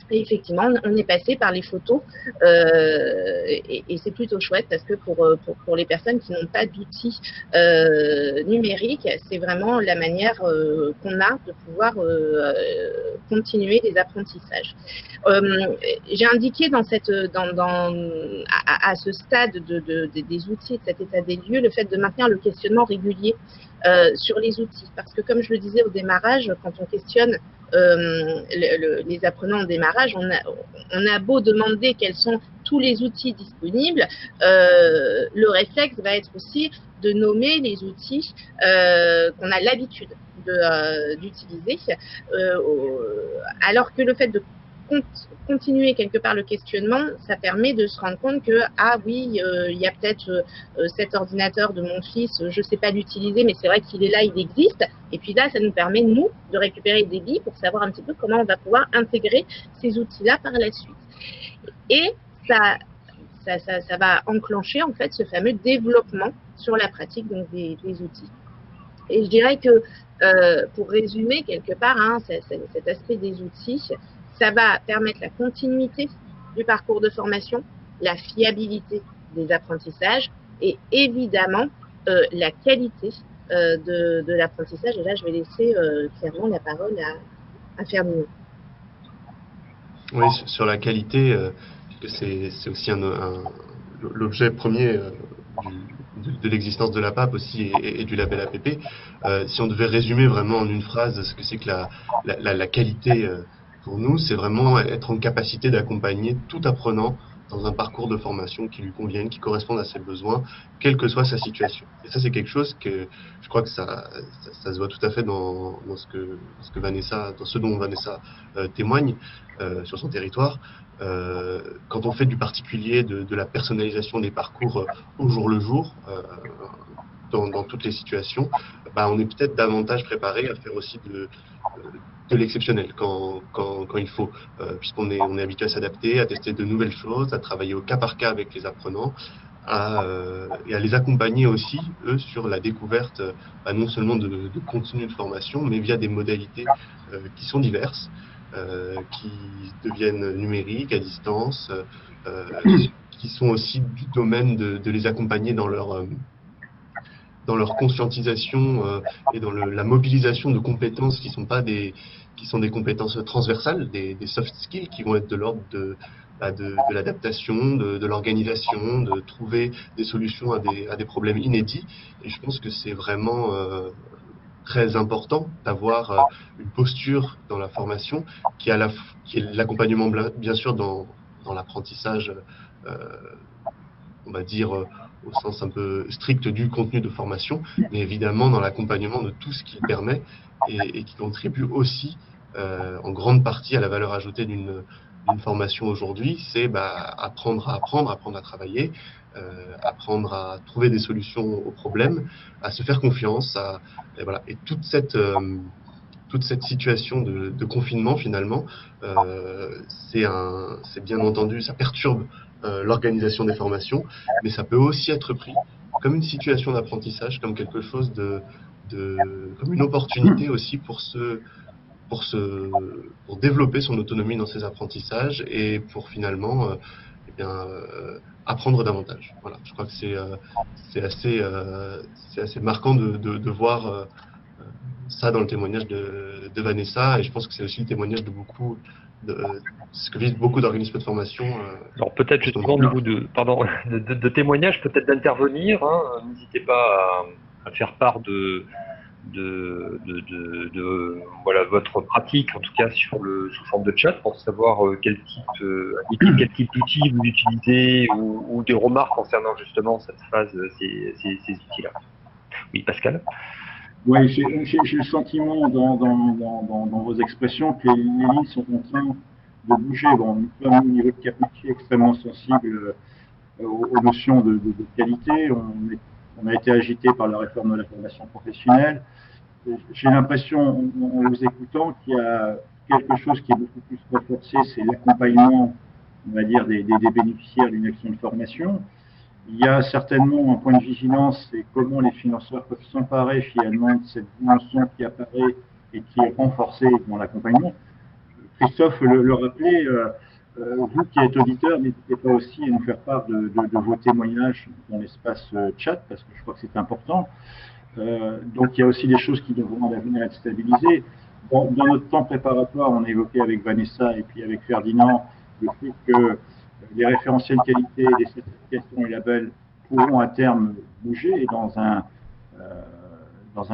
Et effectivement, on est passé par les photos et c'est plutôt chouette parce que pour les personnes qui n'ont pas d'outils numériques, c'est vraiment la manière qu'on a de pouvoir continuer les apprentissages. J'ai indiqué à ce stade des outils et de cet état des lieux le fait de maintenir le questionnement régulier sur les outils, parce que comme je le disais au démarrage, quand on questionne les apprenants au démarrage, on a beau demander quels sont tous les outils disponibles, le réflexe va être aussi de nommer les outils qu'on a l'habitude d'utiliser, alors que le fait de continuer quelque part le questionnement, ça permet de se rendre compte que, ah oui, il y a peut-être cet ordinateur de mon fils, je ne sais pas l'utiliser, mais c'est vrai qu'il est là, il existe. Et puis là, ça nous permet, nous, de récupérer des billes pour savoir un petit peu comment on va pouvoir intégrer ces outils-là par la suite. Et ça va enclencher, en fait, ce fameux développement sur la pratique donc, des outils. Et je dirais que, pour résumer quelque part, hein, cet aspect des outils, ça va permettre la continuité du parcours de formation, la fiabilité des apprentissages et évidemment la qualité de l'apprentissage. Et là, je vais laisser clairement la parole à Ferdinand. Oui, sur la qualité, c'est aussi l'objet premier de l'existence de la PAP aussi et du label APP. Si on devait résumer vraiment en une phrase ce que c'est que la qualité pour nous, c'est vraiment être en capacité d'accompagner tout apprenant dans un parcours de formation qui lui convienne, qui corresponde à ses besoins, quelle que soit sa situation. Et ça, c'est quelque chose que je crois que ça se voit tout à fait dans ce que Vanessa, dans ce dont Vanessa témoigne sur son territoire. Quand on fait du particulier, de la personnalisation des parcours au jour le jour, dans toutes les situations, bah, on est peut-être davantage préparé à faire aussi de l'exceptionnel quand il faut, puisqu'on est habitué à s'adapter, à tester de nouvelles choses, à travailler au cas par cas avec les apprenants, et à les accompagner aussi, eux, sur la découverte, bah, non seulement de contenu de formation, mais via des modalités qui sont diverses, qui deviennent numériques, à distance, qui sont aussi du domaine de les accompagner dans leur conscientisation et dans la mobilisation de compétences qui sont des compétences transversales, des soft skills qui vont être de l'ordre de l'adaptation, de l'organisation, de trouver des solutions à des problèmes inédits. Et je pense que c'est vraiment très important d'avoir une posture dans la formation qui est l'accompagnement, bien sûr, dans l'apprentissage, on va dire, au sens un peu strict du contenu de formation, mais évidemment dans l'accompagnement de tout ce qu'il permet et qui contribue aussi en grande partie à la valeur ajoutée d'une formation aujourd'hui, c'est apprendre à apprendre, apprendre à travailler, apprendre à trouver des solutions aux problèmes, à se faire confiance, et voilà. Et toute cette situation de confinement, finalement, c'est bien entendu, ça perturbe l'organisation des formations, mais ça peut aussi être pris comme une situation d'apprentissage, comme quelque chose comme une opportunité aussi pour développer son autonomie dans ses apprentissages et pour finalement apprendre davantage. Voilà, je crois que c'est assez marquant de voir ça dans le témoignage de Vanessa, et je pense que c'est aussi le témoignage de beaucoup ce que vivent beaucoup d'organismes de formation. Alors peut-être justement au niveau de témoignages, peut-être d'intervenir, hein, n'hésitez pas à faire part de voilà, votre pratique, en tout cas sous forme de chat, pour savoir quel type d'outils vous utilisez ou des remarques concernant justement cette phase, ces outils-là. Oui, Pascal. Oui, j'ai le sentiment dans vos expressions que les lignes sont en train de bouger. Bon, nous sommes au niveau de Capitchi extrêmement sensible aux notions de qualité. On a été agité par la réforme de la formation professionnelle. J'ai l'impression, en vous écoutant, qu'il y a quelque chose qui est beaucoup plus renforcé, c'est l'accompagnement, on va dire, des bénéficiaires d'une action de formation. Il y a certainement un point de vigilance, c'est comment les financeurs peuvent s'emparer finalement de cette dimension qui apparaît et qui est renforcée dans l'accompagnement. Christophe le rappelait, vous qui êtes auditeur, n'hésitez pas aussi à nous faire part de vos témoignages dans l'espace chat, parce que je crois que c'est important. Donc il y a aussi des choses qui devront à l'avenir être stabilisées. Dans notre temps préparatoire, on a évoqué avec Vanessa et puis avec Ferdinand le fait que les référentiels qualité, les certifications et labels pourront à terme bouger dans un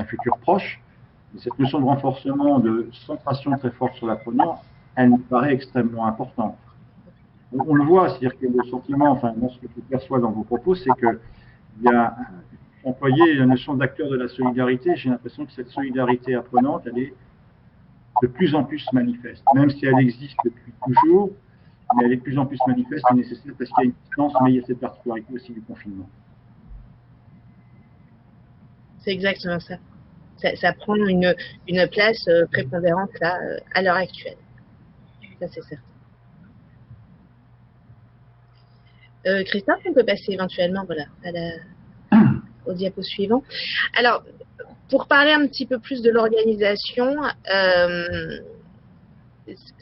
futur proche. Et cette notion de renforcement, de centration très forte sur l'apprenant, elle nous paraît extrêmement importante. On le voit, c'est-à-dire que le sentiment, enfin, moi, ce que je perçois dans vos propos, c'est qu'il y a employé la notion d'acteur de la solidarité. J'ai l'impression que cette solidarité apprenante, elle est de plus en plus manifeste, même si elle existe depuis toujours. Mais elle est de plus en plus manifeste et nécessaire parce qu'il y a une distance, mais il y a cette particularité aussi du confinement. C'est exactement ça. Ça prend une place prépondérante là, à l'heure actuelle. Ça, c'est certain. Christophe, on peut passer éventuellement voilà, au diapo suivant. Alors, pour parler un petit peu plus de l'organisation,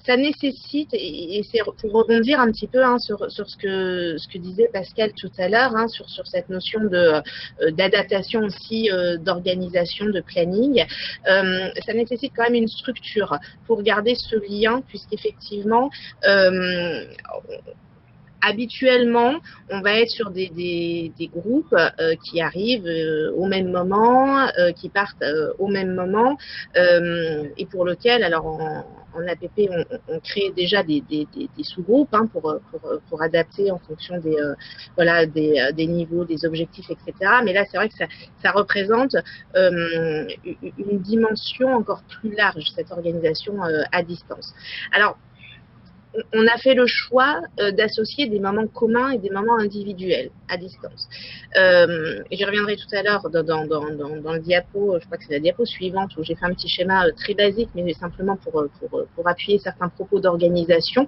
ça nécessite, et c'est pour rebondir un petit peu hein, sur ce que disait Pascal tout à l'heure, hein, sur cette notion d'adaptation aussi, d'organisation, de planning, ça nécessite quand même une structure pour garder ce lien, puisqu'effectivement, habituellement, on va être sur des groupes qui arrivent au même moment, qui partent au même moment, et pour lequel, alors en APP, on crée déjà des sous-groupes hein, pour adapter en fonction des niveaux, des objectifs, etc. Mais là, c'est vrai que ça représente une dimension encore plus large, cette organisation à distance. Alors, on a fait le choix d'associer des moments communs et des moments individuels à distance. Et j'y reviendrai tout à l'heure dans le diapo, je crois que c'est la diapo suivante, où j'ai fait un petit schéma très basique, mais simplement pour appuyer certains propos d'organisation.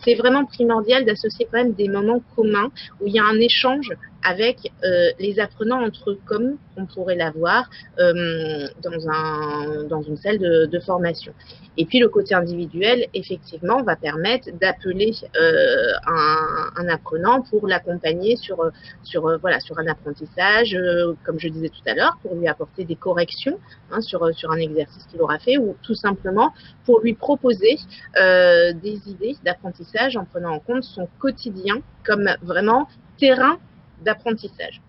C'est vraiment primordial d'associer quand même des moments communs où il y a un échange avec les apprenants entre eux, comme on pourrait l'avoir dans une salle de formation. Et puis le côté individuel, effectivement, va permettre d'appeler un apprenant pour l'accompagner sur un apprentissage, comme je disais tout à l'heure, pour lui apporter des corrections hein, sur un exercice qu'il aura fait, ou tout simplement pour lui proposer des idées d'apprentissage en prenant en compte son quotidien comme vraiment terrain d'apprentissage.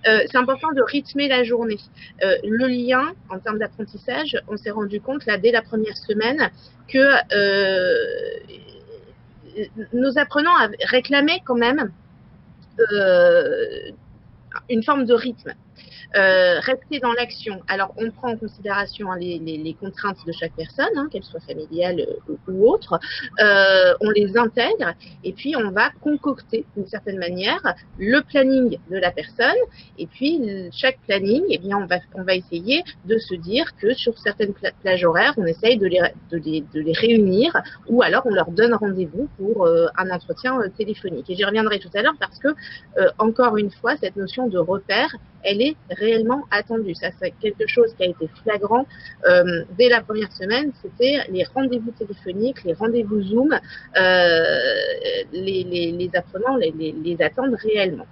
C'est important de rythmer la journée. Le lien en termes d'apprentissage, on s'est rendu compte là dès la première semaine que nos apprenants réclamaient quand même une forme de rythme. Rester dans l'action. Alors, on prend en considération hein, les contraintes de chaque personne, hein, qu'elles soient familiales ou autres. On les intègre et puis on va concocter d'une certaine manière le planning de la personne. Et puis, chaque planning, eh bien, on va essayer de se dire que sur certaines plages horaires, on essaye de les réunir ou alors on leur donne rendez-vous pour un entretien téléphonique. Et j'y reviendrai tout à l'heure parce que, encore une fois, cette notion de repère, elle est réellement attendue. Ça, c'est quelque chose qui a été flagrant dès la première semaine, c'était les rendez-vous téléphoniques, les rendez-vous Zoom, les apprenants les attendent réellement.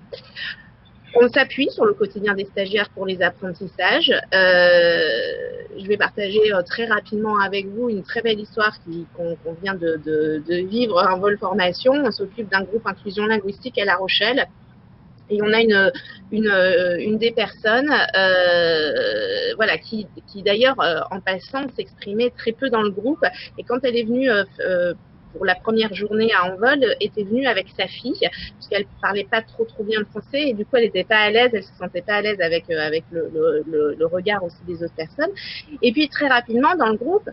On s'appuie sur le quotidien des stagiaires pour les apprentissages. Je vais partager très rapidement avec vous une très belle histoire qu'on vient de vivre en vol formation. On s'occupe d'un groupe inclusion linguistique à La Rochelle. Et on a une des personnes voilà, qui d'ailleurs, en passant, s'exprimait très peu dans le groupe. Et quand elle est venue pour la première journée à Envol, était venue avec sa fille, puisqu'elle parlait pas trop bien le français, et du coup, elle n'était pas à l'aise, elle se sentait pas à l'aise avec le regard aussi des autres personnes. Et puis, très rapidement, dans le groupe,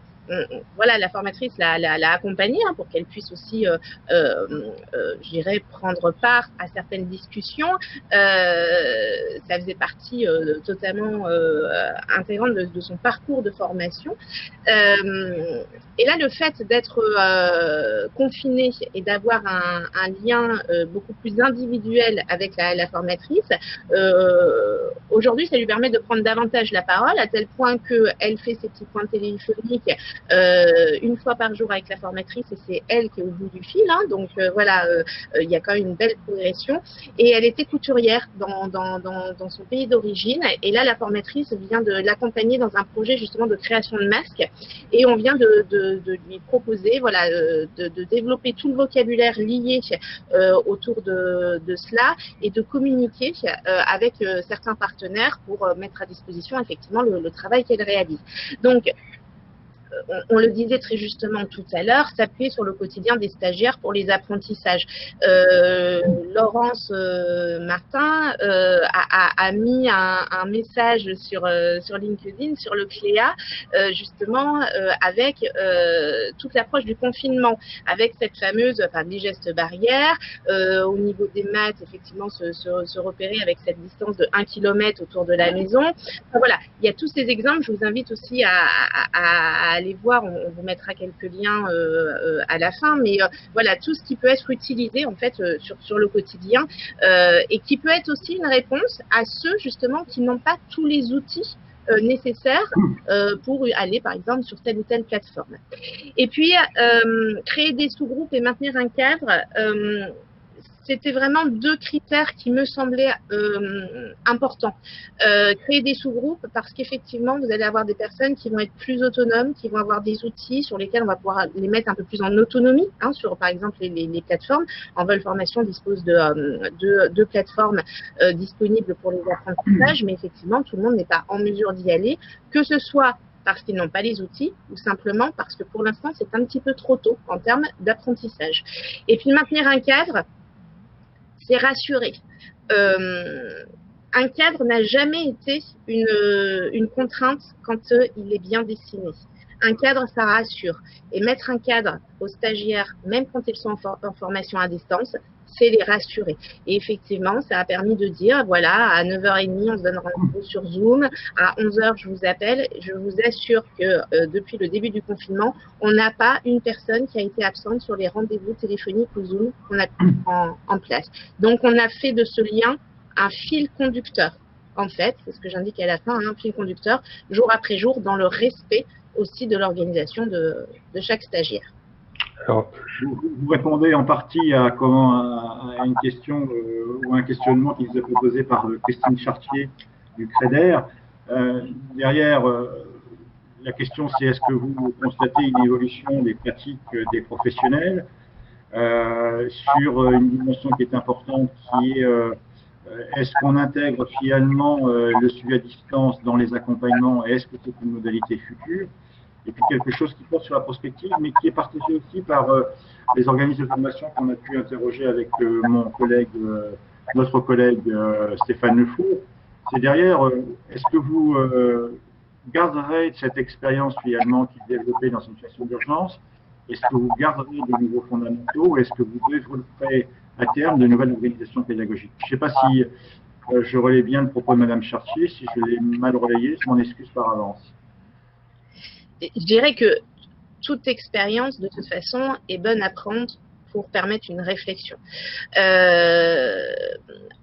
voilà, la formatrice l'a accompagnée hein, pour qu'elle puisse aussi, je dirais, prendre part à certaines discussions. Ça faisait partie totalement intégrante de son parcours de formation. Et là, le fait d'être confiné et d'avoir un lien beaucoup plus individuel avec la formatrice, aujourd'hui, ça lui permet de prendre davantage la parole, à tel point qu'elle fait ses petits points téléphoniques une fois par jour avec la formatrice, et c'est elle qui est au bout du fil, hein, donc voilà, il y a quand même une belle progression. Et elle était couturière dans son pays d'origine, et là la formatrice vient de l'accompagner dans un projet justement de création de masques, et on vient de lui proposer voilà, de développer tout le vocabulaire lié autour de cela, et de communiquer avec certains partenaires pour mettre à disposition effectivement le travail qu'elle réalise. Donc, on le disait très justement tout à l'heure, s'appuyer sur le quotidien des stagiaires pour les apprentissages. Laurence Martin a mis un message sur LinkedIn, sur le CLEA, justement avec toute l'approche du confinement, avec cette fameuse, les gestes barrières, au niveau des maths, effectivement, se repérer avec cette distance de 1 km autour de la maison. Enfin, voilà, il y a tous ces exemples, je vous invite aussi à aller voir, on vous mettra quelques liens à la fin, mais voilà, tout ce qui peut être utilisé en fait sur le quotidien et qui peut être aussi une réponse à ceux justement qui n'ont pas tous les outils nécessaires pour aller par exemple sur telle ou telle plateforme. Et puis créer des sous-groupes et maintenir un cadre, c'était vraiment deux critères qui me semblaient importants. Créer des sous-groupes parce qu'effectivement, vous allez avoir des personnes qui vont être plus autonomes, qui vont avoir des outils sur lesquels on va pouvoir les mettre un peu plus en autonomie, hein, sur par exemple les plateformes. Envol Formation dispose de plateformes disponibles pour les apprentissages, mais effectivement, tout le monde n'est pas en mesure d'y aller, que ce soit parce qu'ils n'ont pas les outils ou simplement parce que pour l'instant, c'est un petit peu trop tôt en termes d'apprentissage. Et puis maintenir un cadre, c'est rassurer. Un cadre n'a jamais été une contrainte quand il est bien dessiné. Un cadre, ça rassure. Et mettre un cadre aux stagiaires, même quand ils sont en formation à distance, c'est les rassurer. Et effectivement, ça a permis de dire, voilà, à 9h30, on se donne rendez-vous sur Zoom, à 11h, je vous appelle. Je vous assure que depuis le début du confinement, on n'a pas une personne qui a été absente sur les rendez-vous téléphoniques ou Zoom qu'on a mis en place. Donc, on a fait de ce lien un fil conducteur. En fait, c'est ce que j'indique à la fin, un fil conducteur, jour après jour, dans le respect aussi de l'organisation de chaque stagiaire. Alors, vous répondez en partie à une question ou un questionnement qui vous a été posé par Christine Chartier du CREDER. Derrière, la question c'est est-ce que vous constatez une évolution des pratiques des professionnels sur une dimension qui est importante qui est est-ce qu'on intègre finalement le suivi à distance dans les accompagnements et est-ce que c'est une modalité future? Et puis quelque chose qui porte sur la prospective, mais qui est partagé aussi par les organismes de formation qu'on a pu interroger avec notre collègue Stéphane Le Four. C'est derrière, est-ce que vous garderez cette expérience finalement qui est développée dans une situation d'urgence? Est-ce que vous garderez de nouveaux fondamentaux? Est-ce que vous développerez à terme de nouvelles organisations pédagogiques? Je ne sais pas si je relais bien le propos de Madame Chartier. Si je l'ai mal relayé, je m'en excuse par avance. Je dirais que toute expérience, de toute façon, est bonne à prendre pour permettre une réflexion.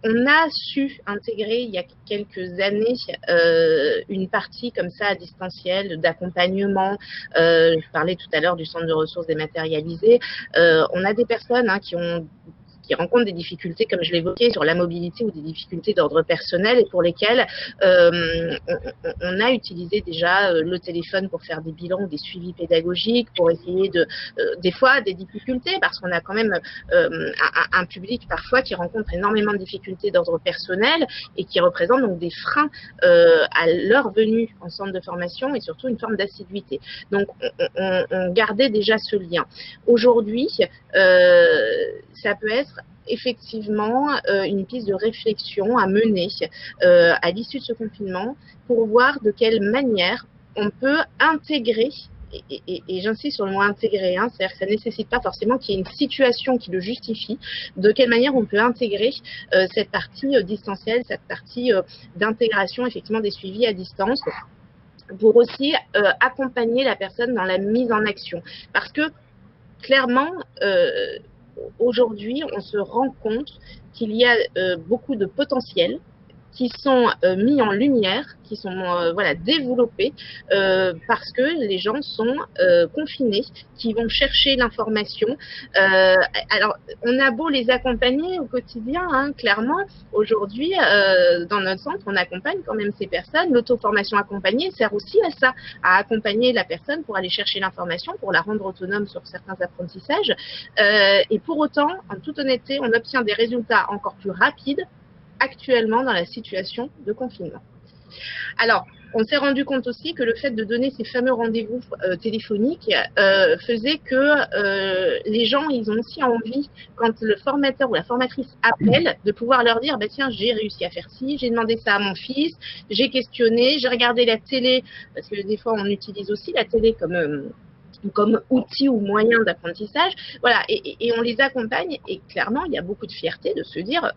On a su intégrer il y a quelques années une partie comme ça à distanciel d'accompagnement. Je parlais tout à l'heure du centre de ressources dématérialisées. On a des personnes qui rencontrent des difficultés, comme je l'évoquais, sur la mobilité ou des difficultés d'ordre personnel et pour lesquelles on a utilisé déjà le téléphone pour faire des bilans, des suivis pédagogiques, pour essayer des fois des difficultés, parce qu'on a quand même un public parfois qui rencontre énormément de difficultés d'ordre personnel et qui représente donc des freins à leur venue en centre de formation et surtout une forme d'assiduité. Donc on gardait déjà ce lien. Aujourd'hui, ça peut être effectivement une piste de réflexion à mener à l'issue de ce confinement pour voir de quelle manière on peut intégrer, et j'insiste sur le mot intégrer, c'est-à-dire que ça ne nécessite pas forcément qu'il y ait une situation qui le justifie, de quelle manière on peut intégrer cette partie distancielle, cette partie d'intégration effectivement des suivis à distance, pour aussi accompagner la personne dans la mise en action. Parce que clairement, aujourd'hui, on se rend compte qu'il y a beaucoup de potentiel qui sont mis en lumière, qui sont développés parce que les gens sont confinés, qui vont chercher l'information. Alors, on a beau les accompagner au quotidien, clairement, aujourd'hui, dans notre centre, on accompagne quand même ces personnes. L'auto-formation accompagnée sert aussi à ça, à accompagner la personne pour aller chercher l'information, pour la rendre autonome sur certains apprentissages. Et pour autant, en toute honnêteté, on obtient des résultats encore plus rapides actuellement dans la situation de confinement. Alors, on s'est rendu compte aussi que le fait de donner ces fameux rendez-vous téléphoniques faisait que les gens, ils ont aussi envie, quand le formateur ou la formatrice appelle, de pouvoir leur dire, tiens, j'ai réussi à faire ci, j'ai demandé ça à mon fils, j'ai questionné, j'ai regardé la télé, parce que des fois, on utilise aussi la télé comme outil ou moyen d'apprentissage, voilà, et on les accompagne, et clairement, il y a beaucoup de fierté de se dire,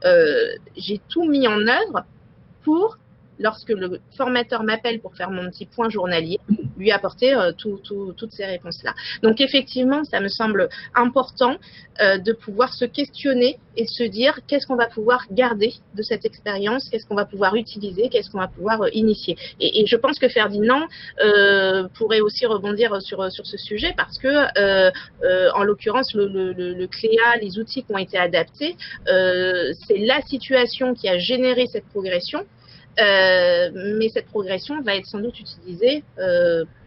j'ai tout mis en œuvre pour, lorsque le formateur m'appelle pour faire mon petit point journalier, lui apporter toutes ces réponses-là. Donc effectivement, ça me semble important de pouvoir se questionner et se dire qu'est-ce qu'on va pouvoir garder de cette expérience, qu'est-ce qu'on va pouvoir utiliser, qu'est-ce qu'on va pouvoir initier. Et je pense que Ferdinand pourrait aussi rebondir sur ce sujet parce que, en l'occurrence, le CLEA, les outils qui ont été adaptés, c'est la situation qui a généré cette progression. Mais cette progression va être sans doute utilisée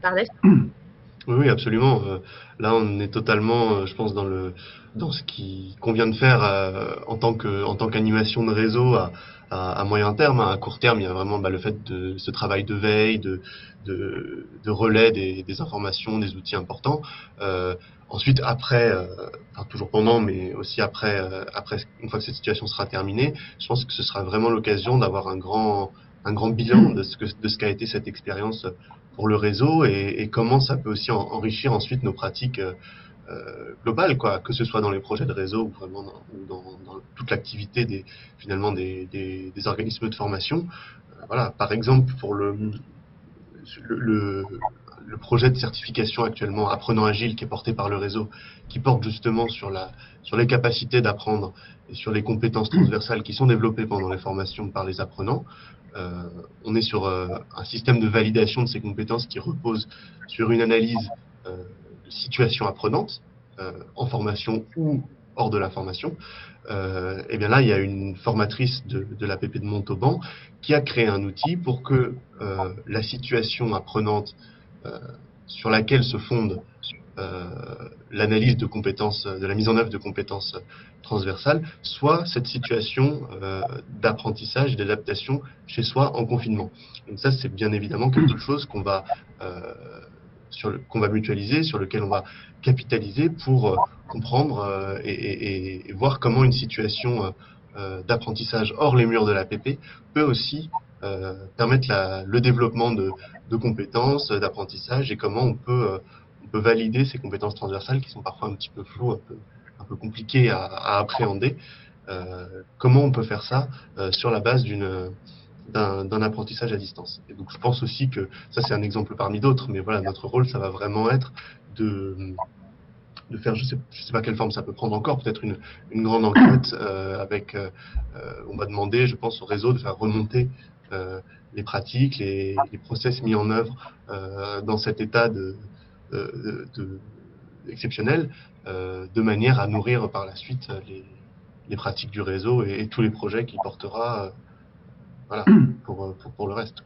par la suite. Oui, oui, absolument. Là, on est totalement, je pense, dans ce qu'on vient de faire en tant qu'animation de réseau à moyen terme. À court terme, il y a vraiment le fait de ce travail de veille, de relais des informations, des outils importants. Ensuite, après, enfin toujours pendant, mais aussi après, une fois que cette situation sera terminée, je pense que ce sera vraiment l'occasion d'avoir un grand bilan de ce qu'a été cette expérience pour le réseau et comment ça peut aussi enrichir ensuite nos pratiques globales, quoi, que ce soit dans les projets de réseau ou vraiment dans toute l'activité finalement des organismes de formation. Voilà, par exemple, pour le, le projet de certification actuellement Apprenant Agile qui est porté par le réseau, qui porte justement sur les capacités d'apprendre et sur les compétences transversales qui sont développées pendant les formations par les apprenants. On est sur un système de validation de ces compétences qui repose sur une analyse de situation apprenante en formation ou hors de la formation. Et bien là, il y a une formatrice de l'APP de Montauban qui a créé un outil pour que la situation apprenante sur laquelle se fonde l'analyse de compétences, de la mise en œuvre de compétences transversales, soit cette situation d'apprentissage, d'adaptation chez soi en confinement. Donc ça, c'est bien évidemment quelque chose qu'on va mutualiser, sur lequel on va capitaliser pour comprendre et voir comment une situation d'apprentissage hors les murs de l'APP peut aussi permettre le développement de compétences, d'apprentissage et comment on peut valider ces compétences transversales qui sont parfois un petit peu floues, un peu compliquées à appréhender. Comment on peut faire ça sur la base d'un apprentissage à distance. Et donc je pense aussi que ça c'est un exemple parmi d'autres, mais voilà, notre rôle ça va vraiment être de faire, je sais pas quelle forme ça peut prendre encore, peut-être une grande enquête on va demander, je pense, au réseau de faire remonter les pratiques, les process mis en œuvre dans cet état exceptionnel, de manière à nourrir par la suite les pratiques du réseau et tous les projets qu'il portera voilà, pour le reste.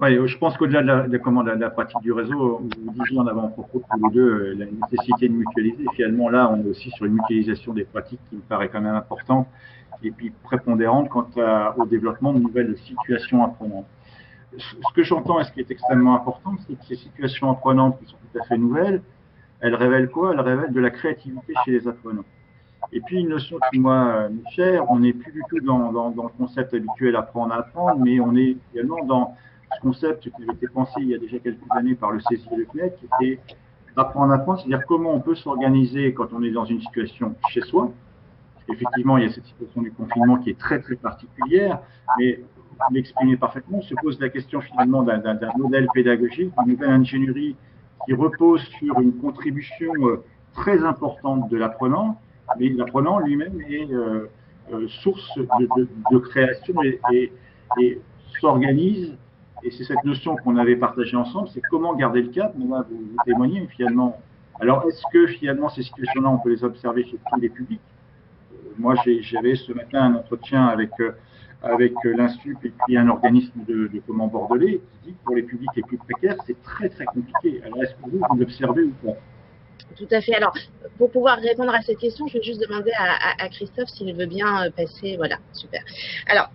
Oui, je pense qu'au-delà de la pratique du réseau, vous disiez en avant-propos tous les deux la nécessité de mutualiser. Finalement, là, on est aussi sur une mutualisation des pratiques qui me paraît quand même importante et puis prépondérante quant au développement de nouvelles situations apprenantes. Ce que j'entends et ce qui est extrêmement important, c'est que ces situations apprenantes qui sont tout à fait nouvelles, elles révèlent quoi? Elles révèlent de la créativité chez les apprenants. Et puis une notion qui, moi, m'est chère, on n'est plus du tout dans le concept habituel apprendre à apprendre, mais on est également dans ce concept qui avait été pensé il y a déjà quelques années par le CESI et le CNED, qui était apprendre à apprendre, c'est-à-dire comment on peut s'organiser quand on est dans une situation chez soi. Effectivement, il y a cette situation du confinement qui est très, très particulière, mais vous l'exprimez parfaitement, se pose la question finalement d'un modèle pédagogique, d'une nouvelle ingénierie qui repose sur une contribution très importante de l'apprenant, mais l'apprenant lui-même est source de création et s'organise. Et c'est cette notion qu'on avait partagée ensemble, c'est comment garder le cap. Mais là, vous témoignez finalement. Alors, est-ce que finalement ces situations-là, on peut les observer chez tous les publics? Moi, j'avais ce matin un entretien avec l'Instup et puis un organisme de Bordelais qui dit que pour les publics les plus précaires, c'est très très compliqué. Alors, est-ce que vous l'observez ou pas? Tout à fait. Alors, pour pouvoir répondre à cette question, je vais juste demander à Christophe s'il veut bien passer. Voilà, super. Alors,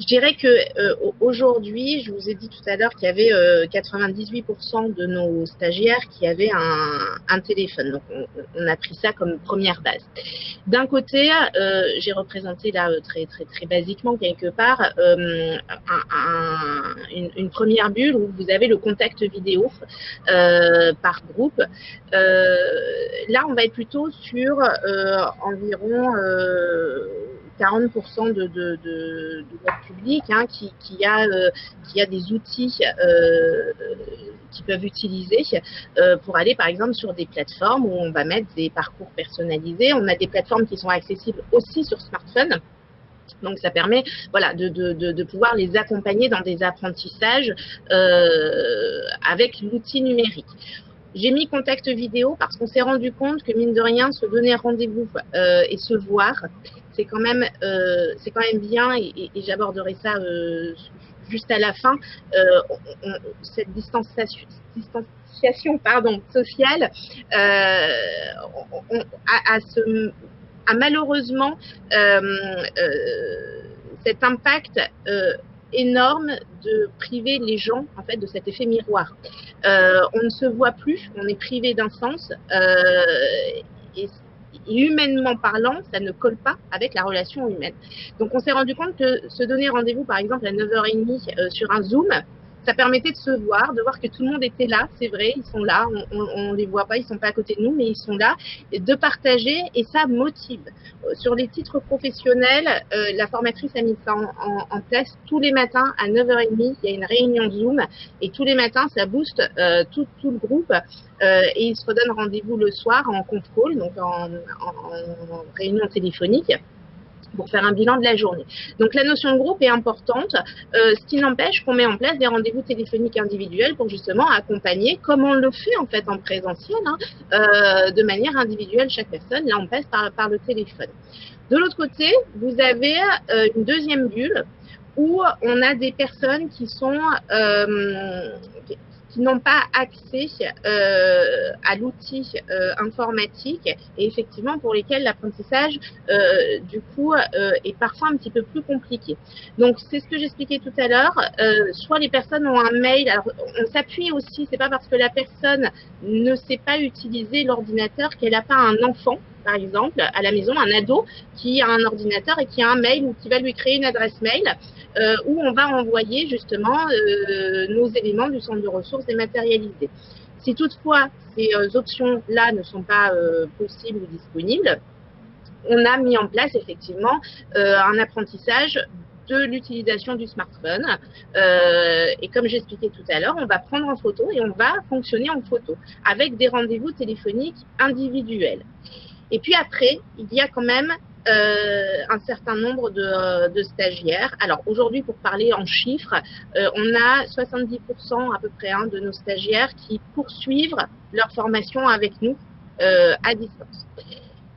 je dirais que aujourd'hui, je vous ai dit tout à l'heure qu'il y avait 98% de nos stagiaires qui avaient un téléphone. Donc, on a pris ça comme première base. D'un côté, j'ai représenté là très très très basiquement quelque part une première bulle où vous avez le contact vidéo par groupe. Là, on va être plutôt sur environ 40% de notre public qui a des outils qu'ils peuvent utiliser pour aller par exemple sur des plateformes où on va mettre des parcours personnalisés. On a des plateformes qui sont accessibles aussi sur smartphone. Donc, ça permet voilà, de pouvoir les accompagner dans des apprentissages avec l'outil numérique. J'ai mis contact vidéo parce qu'on s'est rendu compte que, mine de rien, se donner rendez-vous et se voir, c'est quand même bien, et j'aborderai ça juste à la fin, cette distanciation sociale a malheureusement cet impact énorme de priver les gens en fait de cet effet miroir. On ne se voit plus, on est privé d'un sens et humainement parlant, ça ne colle pas avec la relation humaine. Donc on s'est rendu compte que se donner rendez-vous par exemple à 9h30 sur un Zoom, ça permettait de se voir, de voir que tout le monde était là, c'est vrai, ils sont là, on ne les voit pas, ils ne sont pas à côté de nous, mais ils sont là, et de partager, et ça motive. Sur les titres professionnels, la formatrice a mis ça en place tous les matins à 9h30, il y a une réunion Zoom, et tous les matins, ça booste tout le groupe, et ils se redonnent rendez-vous le soir en conf call, donc en réunion téléphonique, pour faire un bilan de la journée. Donc la notion de groupe est importante, ce qui n'empêche qu'on met en place des rendez-vous téléphoniques individuels pour justement accompagner, comme on le fait en fait en présentiel, de manière individuelle chaque personne. Là on passe par le téléphone. De l'autre côté, vous avez une deuxième bulle où on a des personnes qui sont qui n'ont pas accès à l'outil informatique et effectivement pour lesquels l'apprentissage du coup est parfois un petit peu plus compliqué. Donc c'est ce que j'expliquais tout à l'heure, soit les personnes ont un mail, alors on s'appuie aussi, c'est pas parce que la personne ne sait pas utiliser l'ordinateur qu'elle n'a pas un enfant par exemple, à la maison, un ado qui a un ordinateur et qui a un mail ou qui va lui créer une adresse mail où on va envoyer justement nos éléments du centre de ressources dématérialisés. Si toutefois ces options-là ne sont pas possibles ou disponibles, on a mis en place effectivement un apprentissage de l'utilisation du smartphone. Et comme j'expliquais tout à l'heure, on va prendre en photo et on va fonctionner en photo avec des rendez-vous téléphoniques individuels. Et puis après, il y a quand même un certain nombre de stagiaires. Alors aujourd'hui, pour parler en chiffres, on a 70% à peu près de nos stagiaires qui poursuivent leur formation avec nous à distance.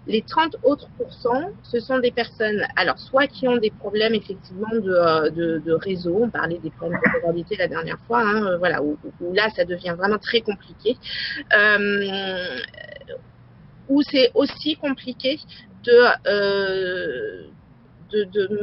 Les 30 autres pourcents, ce sont des personnes, alors soit qui ont des problèmes effectivement de réseau, on parlait des problèmes de ruralité la dernière fois, voilà, où là ça devient vraiment très compliqué. Où c'est aussi compliqué de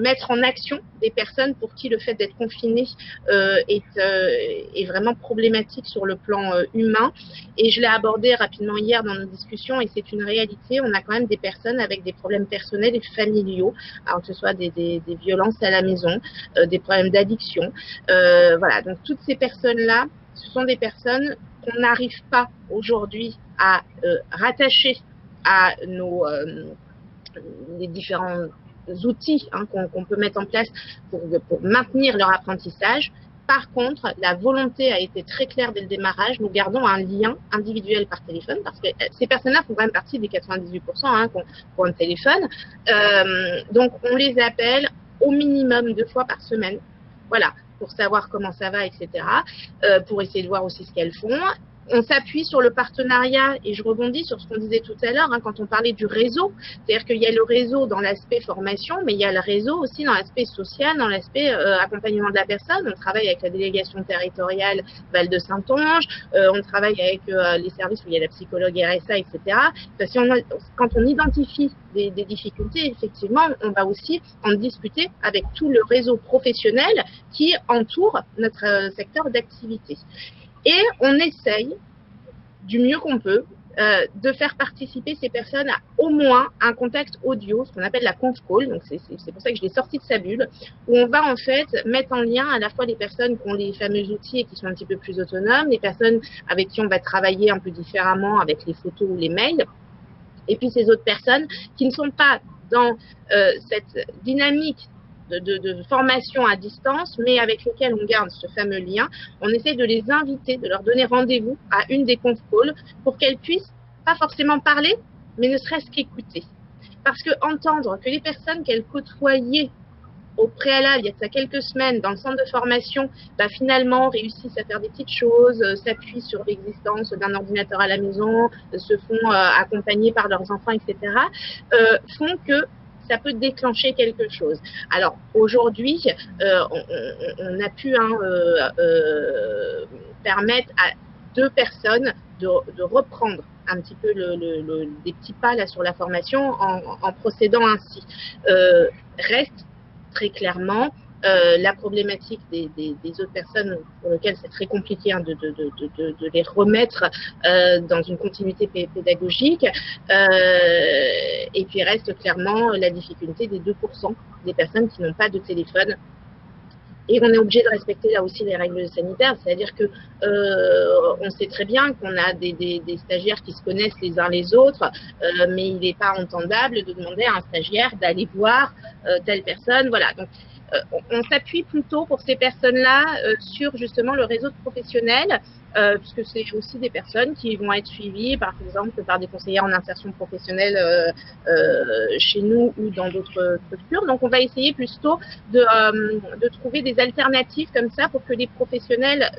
mettre en action des personnes pour qui le fait d'être confiné est vraiment problématique sur le plan humain. Et je l'ai abordé rapidement hier dans nos discussions et c'est une réalité. On a quand même des personnes avec des problèmes personnels et familiaux, alors que ce soit des violences à la maison, des problèmes d'addiction. Voilà, donc toutes ces personnes-là, ce sont des personnes qu'on n'arrive pas aujourd'hui à rattacher à les différents outils qu'on peut mettre en place pour maintenir leur apprentissage. Par contre, la volonté a été très claire dès le démarrage. Nous gardons un lien individuel par téléphone parce que ces personnes-là font quand même partie des 98% qui ont un téléphone. Donc, on les appelle au minimum 2 fois par semaine. Voilà, pour savoir comment ça va, etc. Pour essayer de voir aussi ce qu'elles font. On s'appuie sur le partenariat et je rebondis sur ce qu'on disait tout à l'heure quand on parlait du réseau. C'est-à-dire qu'il y a le réseau dans l'aspect formation, mais il y a le réseau aussi dans l'aspect social, dans l'aspect accompagnement de la personne. On travaille avec la délégation territoriale Val de Saintonge, on travaille avec les services où il y a la psychologue RSA, etc. Parce que quand on identifie des difficultés, effectivement, on va aussi en discuter avec tout le réseau professionnel qui entoure notre secteur d'activité. Et on essaye, du mieux qu'on peut, de faire participer ces personnes à au moins un contact audio, ce qu'on appelle la conf call. Donc c'est pour ça que je l'ai sorti de sa bulle, où on va en fait mettre en lien à la fois les personnes qui ont les fameux outils et qui sont un petit peu plus autonomes, les personnes avec qui on va travailler un peu différemment avec les photos ou les mails, et puis ces autres personnes qui ne sont pas dans cette dynamique de formation à distance, mais avec lequel on garde ce fameux lien. On essaie de les inviter, de leur donner rendez-vous à une des conf calls pour qu'elles puissent pas forcément parler, mais ne serait-ce qu'écouter. Parce que entendre que les personnes qu'elles côtoyaient au préalable, il y a de ça quelques semaines, dans le centre de formation, finalement réussissent à faire des petites choses, s'appuient sur l'existence d'un ordinateur à la maison, se font accompagner par leurs enfants, etc., font que ça peut déclencher quelque chose. Alors aujourd'hui, on a pu permettre à 2 personnes de reprendre un petit peu des petits pas là sur la formation en procédant ainsi. Reste très clairement la problématique des autres personnes pour lesquelles c'est très compliqué de les remettre dans une continuité pédagogique. Et puis reste clairement la difficulté des 2% des personnes qui n'ont pas de téléphone. Et on est obligé de respecter là aussi les règles sanitaires, c'est-à-dire que on sait très bien qu'on a des stagiaires qui se connaissent les uns les autres, mais il n'est pas entendable de demander à un stagiaire d'aller voir telle personne. Voilà. Donc, on s'appuie plutôt pour ces personnes-là sur justement le réseau de professionnels, puisque c'est aussi des personnes qui vont être suivies, par exemple, par des conseillères en insertion professionnelle chez nous ou dans d'autres structures. Donc, on va essayer plutôt de trouver des alternatives comme ça pour que les professionnels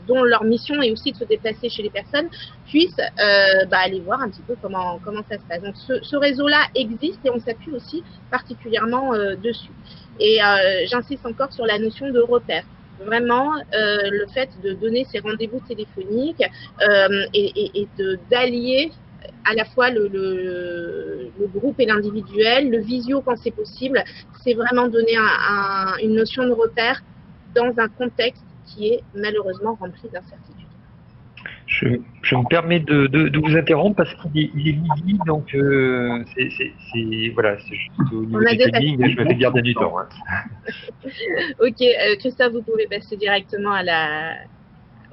dont leur mission est aussi de se déplacer chez les personnes puissent aller voir un petit peu comment ça se passe. Donc, ce réseau-là existe et on s'appuie aussi particulièrement dessus. Et j'insiste encore sur la notion de repère. Vraiment, le fait de donner ces rendez-vous téléphoniques et d'allier à la fois le groupe et l'individuel, le visio quand c'est possible, c'est vraiment donner une notion de repère dans un contexte qui est malheureusement rempli d'incertitudes. Je me permets de vous interrompre parce qu'il est midi, donc voilà, c'est juste au niveau du timing, je me fais garder du temps. Hein. Ok, Christophe, vous pouvez passer directement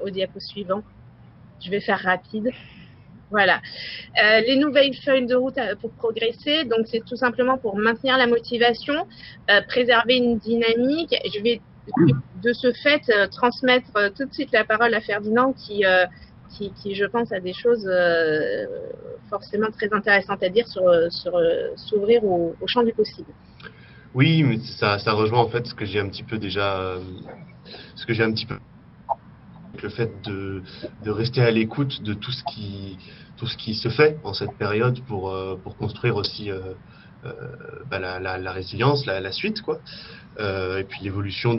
au diapo suivant. Je vais faire rapide. Voilà. Les nouvelles feuilles de route pour progresser, donc c'est tout simplement pour maintenir la motivation, préserver une dynamique. Je vais de ce fait transmettre tout de suite la parole à Ferdinand qui je pense, a des choses forcément très intéressantes à dire sur s'ouvrir au champ du possible. Oui, mais ça rejoint en fait ce que j'ai un petit peu le fait de rester à l'écoute de tout ce qui se fait en cette période pour construire aussi la résilience, la suite, quoi. Et puis l'évolution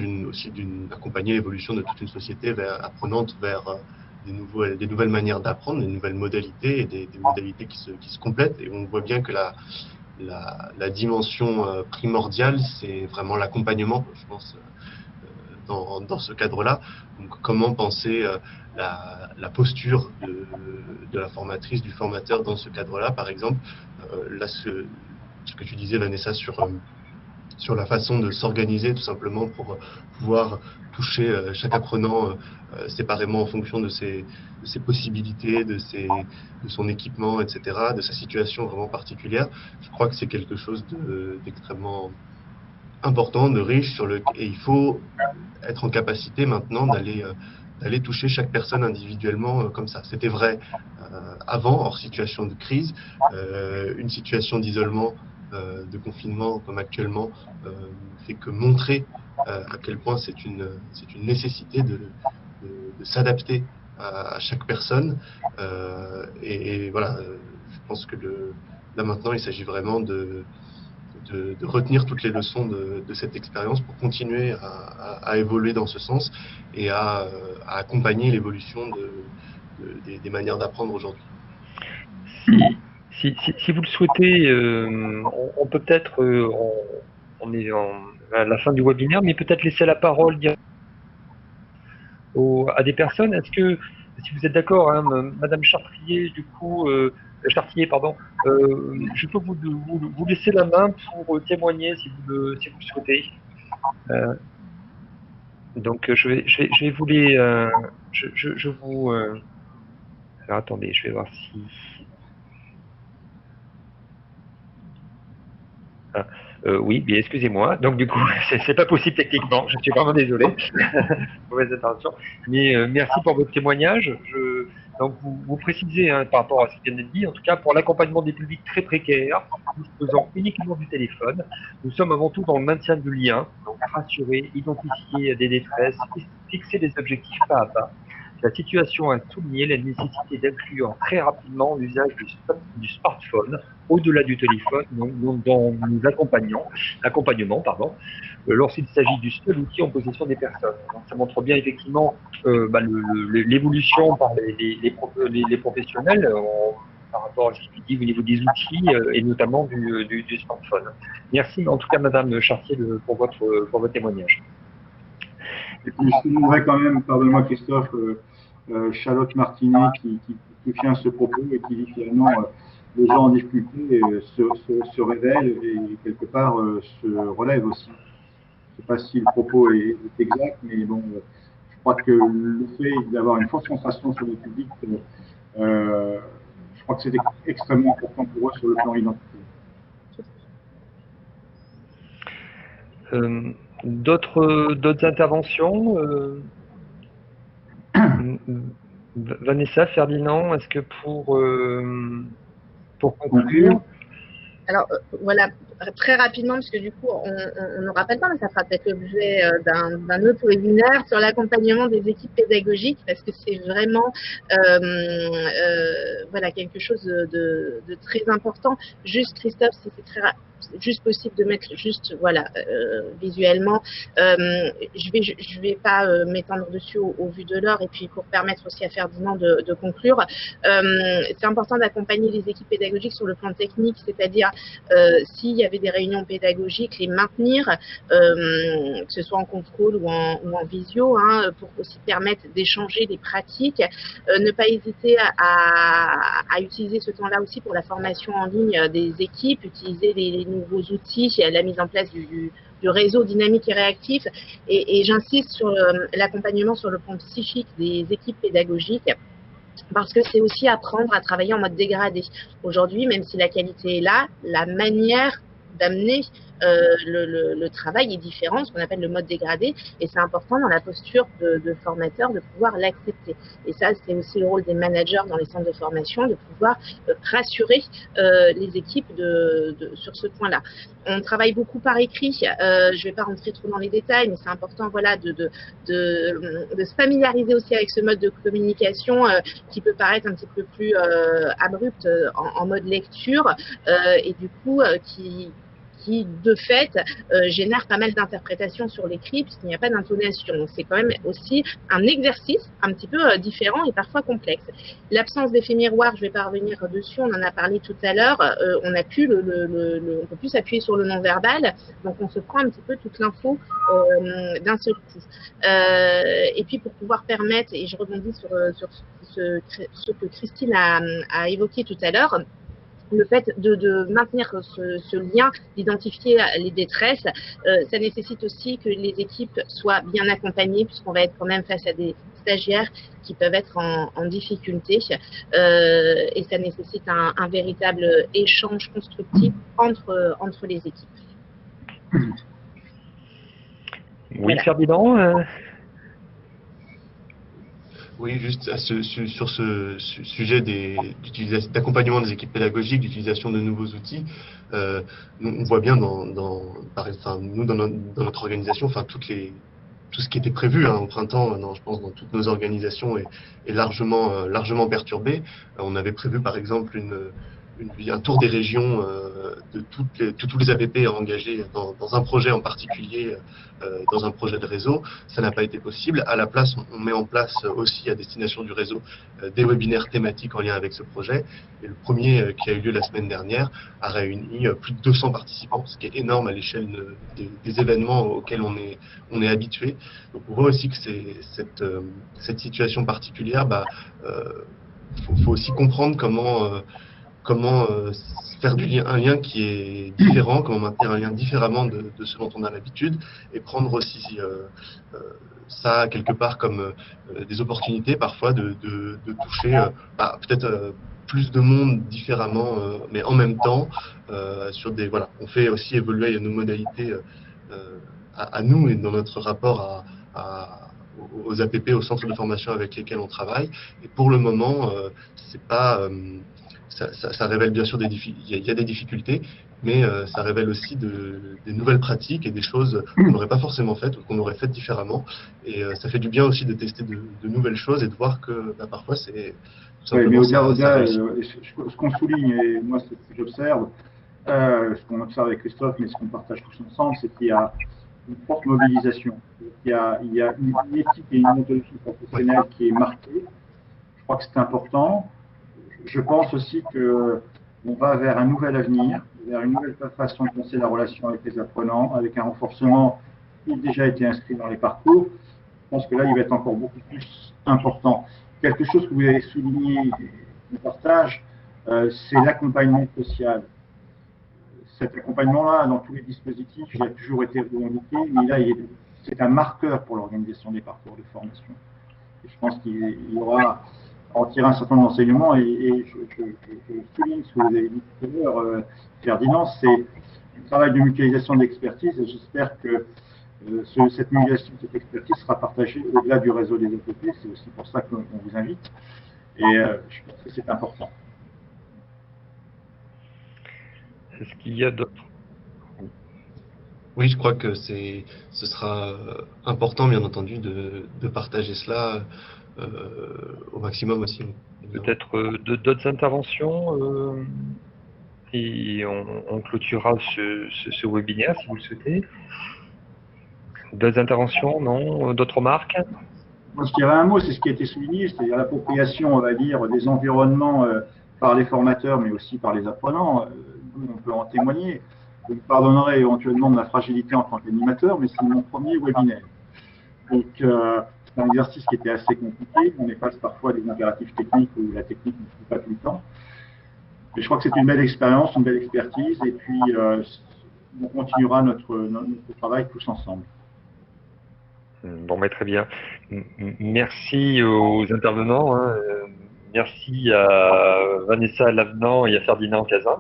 accompagner l'évolution de toute une société apprenante vers des nouvelles manières d'apprendre, des nouvelles modalités et des modalités qui se complètent. Et on voit bien que la dimension primordiale, c'est vraiment l'accompagnement, je pense, dans ce cadre-là. Donc, comment penser la posture de la formatrice, du formateur dans ce cadre-là, par exemple. Là, ce que tu disais, Vanessa, sur la façon de s'organiser tout simplement pour pouvoir toucher chaque apprenant séparément en fonction de ses possibilités, de son équipement, etc., de sa situation vraiment particulière. Je crois que c'est quelque chose d'extrêmement important, de riche, et il faut être en capacité maintenant d'aller toucher chaque personne individuellement comme ça. C'était vrai avant, hors situation de crise, une situation d'isolement, de confinement comme actuellement fait que montrer à quel point c'est une nécessité de s'adapter à chaque personne et voilà, je pense que là maintenant il s'agit vraiment de retenir toutes les leçons de cette expérience pour continuer à évoluer dans ce sens et à accompagner l'évolution des manières d'apprendre aujourd'hui. Si vous le souhaitez, on peut peut-être, on est à la fin du webinaire, mais peut-être laisser la parole à des personnes. Est-ce que, si vous êtes d'accord, hein, Madame Chartier, du coup, pardon, je peux vous laisser la main pour témoigner si vous le souhaitez. Donc, je vais vous les, alors, attendez, je vais voir si. Oui, bien excusez-moi. Donc du coup, c'est pas possible techniquement. Je suis vraiment désolé. Mauvaise attention. Mais merci pour votre témoignage. Donc vous précisez par rapport à ce qui vient d'être dit, en tout cas pour l'accompagnement des publics très précaires, disposant uniquement du téléphone, nous sommes avant tout dans le maintien du lien, donc rassurer, identifier des détresses, fixer des objectifs pas à pas, La situation a souligné la nécessité d'inclure très rapidement l'usage du smartphone au-delà du téléphone dans nos accompagnements, lorsqu'il s'agit du seul outil en possession des personnes. Donc, ça montre bien effectivement l'évolution par les professionnels par rapport à ce qui dit au niveau des outils et notamment du smartphone. Merci en tout cas Madame Chartier pour votre témoignage. Et puis, je soulignerai quand même, pardonne-moi Christophe, Charlotte Martinet qui soutient ce propos et qui dit finalement les gens en difficulté se révèlent et quelque part se relèvent aussi. Je ne sais pas si le propos est exact, mais bon, je crois que le fait d'avoir une forte concentration sur le public, je crois que c'est extrêmement important pour eux sur le plan identitaire. D'autres interventions Vanessa, Ferdinand, est-ce que pour conclure? Alors voilà, très rapidement, parce que du coup, on n'aura pas le temps, mais ça fera peut-être l'objet d'un autre webinaire sur l'accompagnement des équipes pédagogiques, parce que c'est vraiment voilà, quelque chose de très important. Juste, Christophe, si c'est juste possible de mettre juste voilà visuellement, je vais pas m'étendre dessus au vu de l'heure, et puis pour permettre aussi à Ferdinand de conclure, c'est important d'accompagner les équipes pédagogiques sur le plan technique, c'est-à-dire s'il y avait des réunions pédagogiques, les maintenir, que ce soit en conf call ou en visio, hein, pour aussi permettre d'échanger des pratiques, ne pas hésiter à utiliser ce temps-là aussi pour la formation en ligne des équipes, utiliser les nouveaux outils, la mise en place du réseau dynamique et réactif, et j'insiste sur l'accompagnement sur le plan psychique des équipes pédagogiques, parce que c'est aussi apprendre à travailler en mode dégradé. Aujourd'hui, même si la qualité est là, la manière d'amener le travail est différent, ce qu'on appelle le mode dégradé, et c'est important dans la posture de formateur de pouvoir l'accepter. Et ça, c'est aussi le rôle des managers dans les centres de formation, de pouvoir rassurer les équipes sur ce point-là. On travaille beaucoup par écrit, je ne vais pas rentrer trop dans les détails, mais c'est important voilà, de se familiariser aussi avec ce mode de communication qui peut paraître un petit peu plus abrupt en mode lecture, et du coup qui de fait génère pas mal d'interprétations sur l'écrit puisqu'il n'y a pas d'intonation. C'est quand même aussi un exercice un petit peu différent et parfois complexe. L'absence d'effet miroir, je ne vais pas revenir dessus, on en a parlé tout à l'heure, on peut plus s'appuyer sur le non-verbal, donc on se prend un petit peu toute l'info d'un seul coup. Et puis pour pouvoir permettre, et je rebondis sur ce que Christine a évoqué tout à l'heure, le fait de maintenir ce lien, d'identifier les détresses, ça nécessite aussi que les équipes soient bien accompagnées, puisqu'on va être quand même face à des stagiaires qui peuvent être en difficulté, et ça nécessite un véritable échange constructif entre les équipes. Oui, voilà. Ferdinand Oui, juste sur ce sujet d'accompagnement des équipes pédagogiques, d'utilisation de nouveaux outils, on voit bien dans notre organisation, enfin tout ce qui était prévu au printemps, je pense dans toutes nos organisations est largement perturbé. On avait prévu par exemple un tour des régions de tous les APP engagés dans un projet en particulier, dans un projet de réseau. Ça n'a pas été possible. À la place, on met en place aussi à destination du réseau des webinaires thématiques en lien avec ce projet. Et le premier qui a eu lieu la semaine dernière a réuni plus de 200 participants, ce qui est énorme à l'échelle des événements auxquels on est habitué. Donc on voit aussi que cette situation particulière, faut aussi comprendre comment faire un lien qui est différent, comment maintenir un lien différemment de ce dont on a l'habitude, et prendre aussi ça quelque part comme des opportunités parfois de toucher peut-être plus de monde différemment, mais en même temps sur on fait aussi évoluer nos modalités à nous et dans notre rapport aux APP, aux centres de formation avec lesquels on travaille. Et pour le moment, c'est pas ça révèle bien sûr il y a des difficultés, mais ça révèle aussi des nouvelles pratiques et des choses qu'on n'aurait pas forcément faites ou qu'on aurait faites différemment. Et ça fait du bien aussi de tester de nouvelles choses et de voir que parfois c'est tout Oui, simplement mais ça réussit. ce qu'on souligne, et moi c'est ce que j'observe, ce qu'on observe avec Christophe, mais ce qu'on partage tous ensemble, c'est qu'il y a une forte mobilisation. Il y a une éthique et une ontologie professionnelle qui est marquée. Je crois que c'est important. Je pense aussi qu'on va vers un nouvel avenir, vers une nouvelle façon de penser la relation avec les apprenants, avec un renforcement qui a déjà été inscrit dans les parcours. Je pense que là, il va être encore beaucoup plus important. Quelque chose que vous avez souligné, le partage, c'est l'accompagnement social. Cet accompagnement-là, dans tous les dispositifs, il a toujours été revendiqué, mais là, c'est un marqueur pour l'organisation des parcours de formation. Et je pense qu'il y aura en tirer un certain nombre d'enseignements, et je souligne ce que vous avez dit tout à l'heure, Ferdinand, c'est un travail de mutualisation d'expertise, et j'espère que cette mutualisation, cette expertise sera partagée au-delà du réseau des APP. C'est aussi pour ça qu'on vous invite, et je pense que c'est important. Est-ce qu'il y a d'autres? Oui, je crois que ce sera important, bien entendu, de partager cela au maximum aussi. Peut-être d'autres interventions et on clôturera ce webinaire si vous le souhaitez. D'autres interventions, non? D'autres remarques? Moi, je dirais un mot, c'est ce qui a été souligné, c'est-à-dire l'appropriation, on va dire, des environnements par les formateurs, mais aussi par les apprenants. On peut en témoigner. Vous me pardonnerez éventuellement de ma fragilité en tant qu'animateur, mais c'est mon premier webinaire. Donc, c'est un exercice qui était assez compliqué. On dépasse parfois des impératifs techniques où la technique ne suit pas tout le temps. Mais je crois que c'est une belle expérience, une belle expertise, et puis on continuera notre travail tous ensemble. Bon, mais très bien. Merci aux intervenants. Merci à Vanessa Lavenant et à Ferdinand Cazin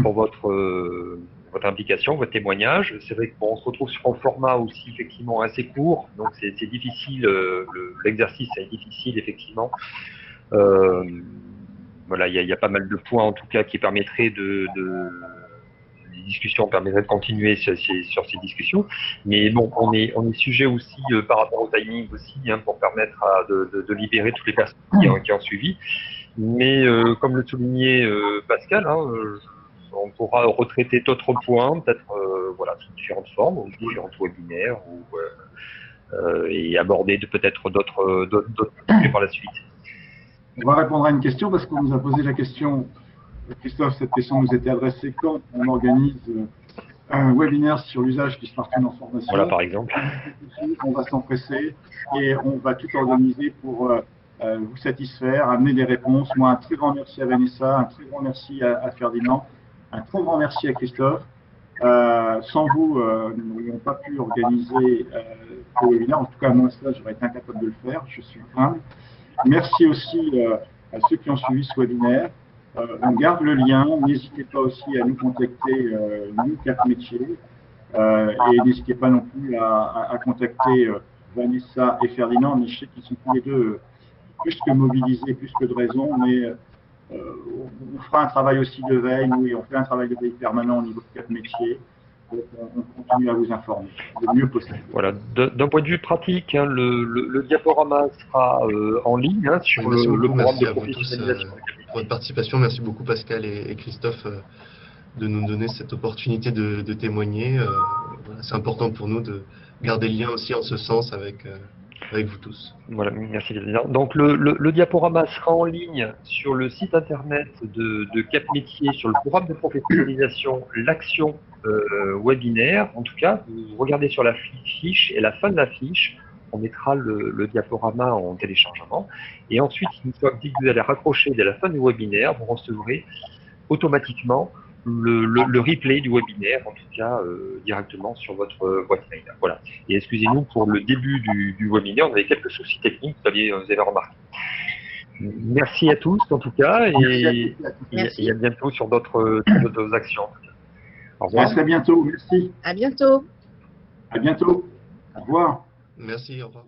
pour votre implication, votre témoignage. C'est vrai qu'on se retrouve sur un format aussi effectivement assez court, donc c'est difficile, l'exercice est difficile effectivement. Voilà, il y a pas mal de points en tout cas qui permettraient les discussions permettraient de continuer sur ces discussions, mais bon, on est sujet aussi par rapport au timing aussi, pour permettre de libérer toutes les personnes qui ont suivi. Mais comme le soulignait Pascal, on pourra retraiter d'autres points, peut-être voilà, sous différentes formes, ou différents webinaires, et aborder peut-être d'autres sujets par la suite. On va répondre à une question parce qu'on nous a posé la question. Christophe, cette question nous était adressée quand on organise un webinaire sur l'usage du smartphone en formation. Voilà, par exemple. On va s'empresser et on va tout organiser pour vous satisfaire, amener des réponses. Moi, un très grand merci à Vanessa, un très grand merci à Ferdinand, un très grand merci à Christophe. Sans vous, nous n'aurions pas pu organiser ce webinaire. En tout cas, moi, ça, j'aurais été incapable de le faire. Je suis humble. Merci aussi à ceux qui ont suivi ce webinaire. On garde le lien. N'hésitez pas aussi à nous contacter, nous, Cap Métiers. Et n'hésitez pas non plus à contacter Vanessa et Ferdinand. Mais je sais qu'ils sont tous les deux plus que mobilisés, plus que de raison. Mais on fera un travail aussi de veille. Oui, on fait un travail de veille permanent au niveau de Cap Métiers. Donc, on continue à vous informer le mieux possible. Voilà. D'un point de vue pratique, le diaporama sera en ligne sur le programme de professionnalisation. Pour votre participation, merci beaucoup Pascal et Christophe de nous donner cette opportunité de témoigner. Voilà, c'est important pour nous de garder le lien aussi en ce sens avec vous tous. Voilà, merci. Donc le diaporama sera en ligne sur le site internet de Cap Métiers, sur le programme de professionnalisation, l'action webinaire. En tout cas, vous regardez sur la fiche et à la fin de la fiche, on mettra le diaporama en téléchargement. Et ensuite, une fois que vous allez raccrocher dès la fin du webinaire, vous recevrez automatiquement le replay du webinaire, en tout cas directement sur votre boîte mail. Voilà. Et excusez-nous pour le début du webinaire, on avait quelques soucis techniques, vous avez remarqué. Merci à tous en tout cas, et à bientôt sur d'autres actions. Au revoir. À très bientôt, merci. À bientôt. À bientôt. Au revoir. Merci, au revoir.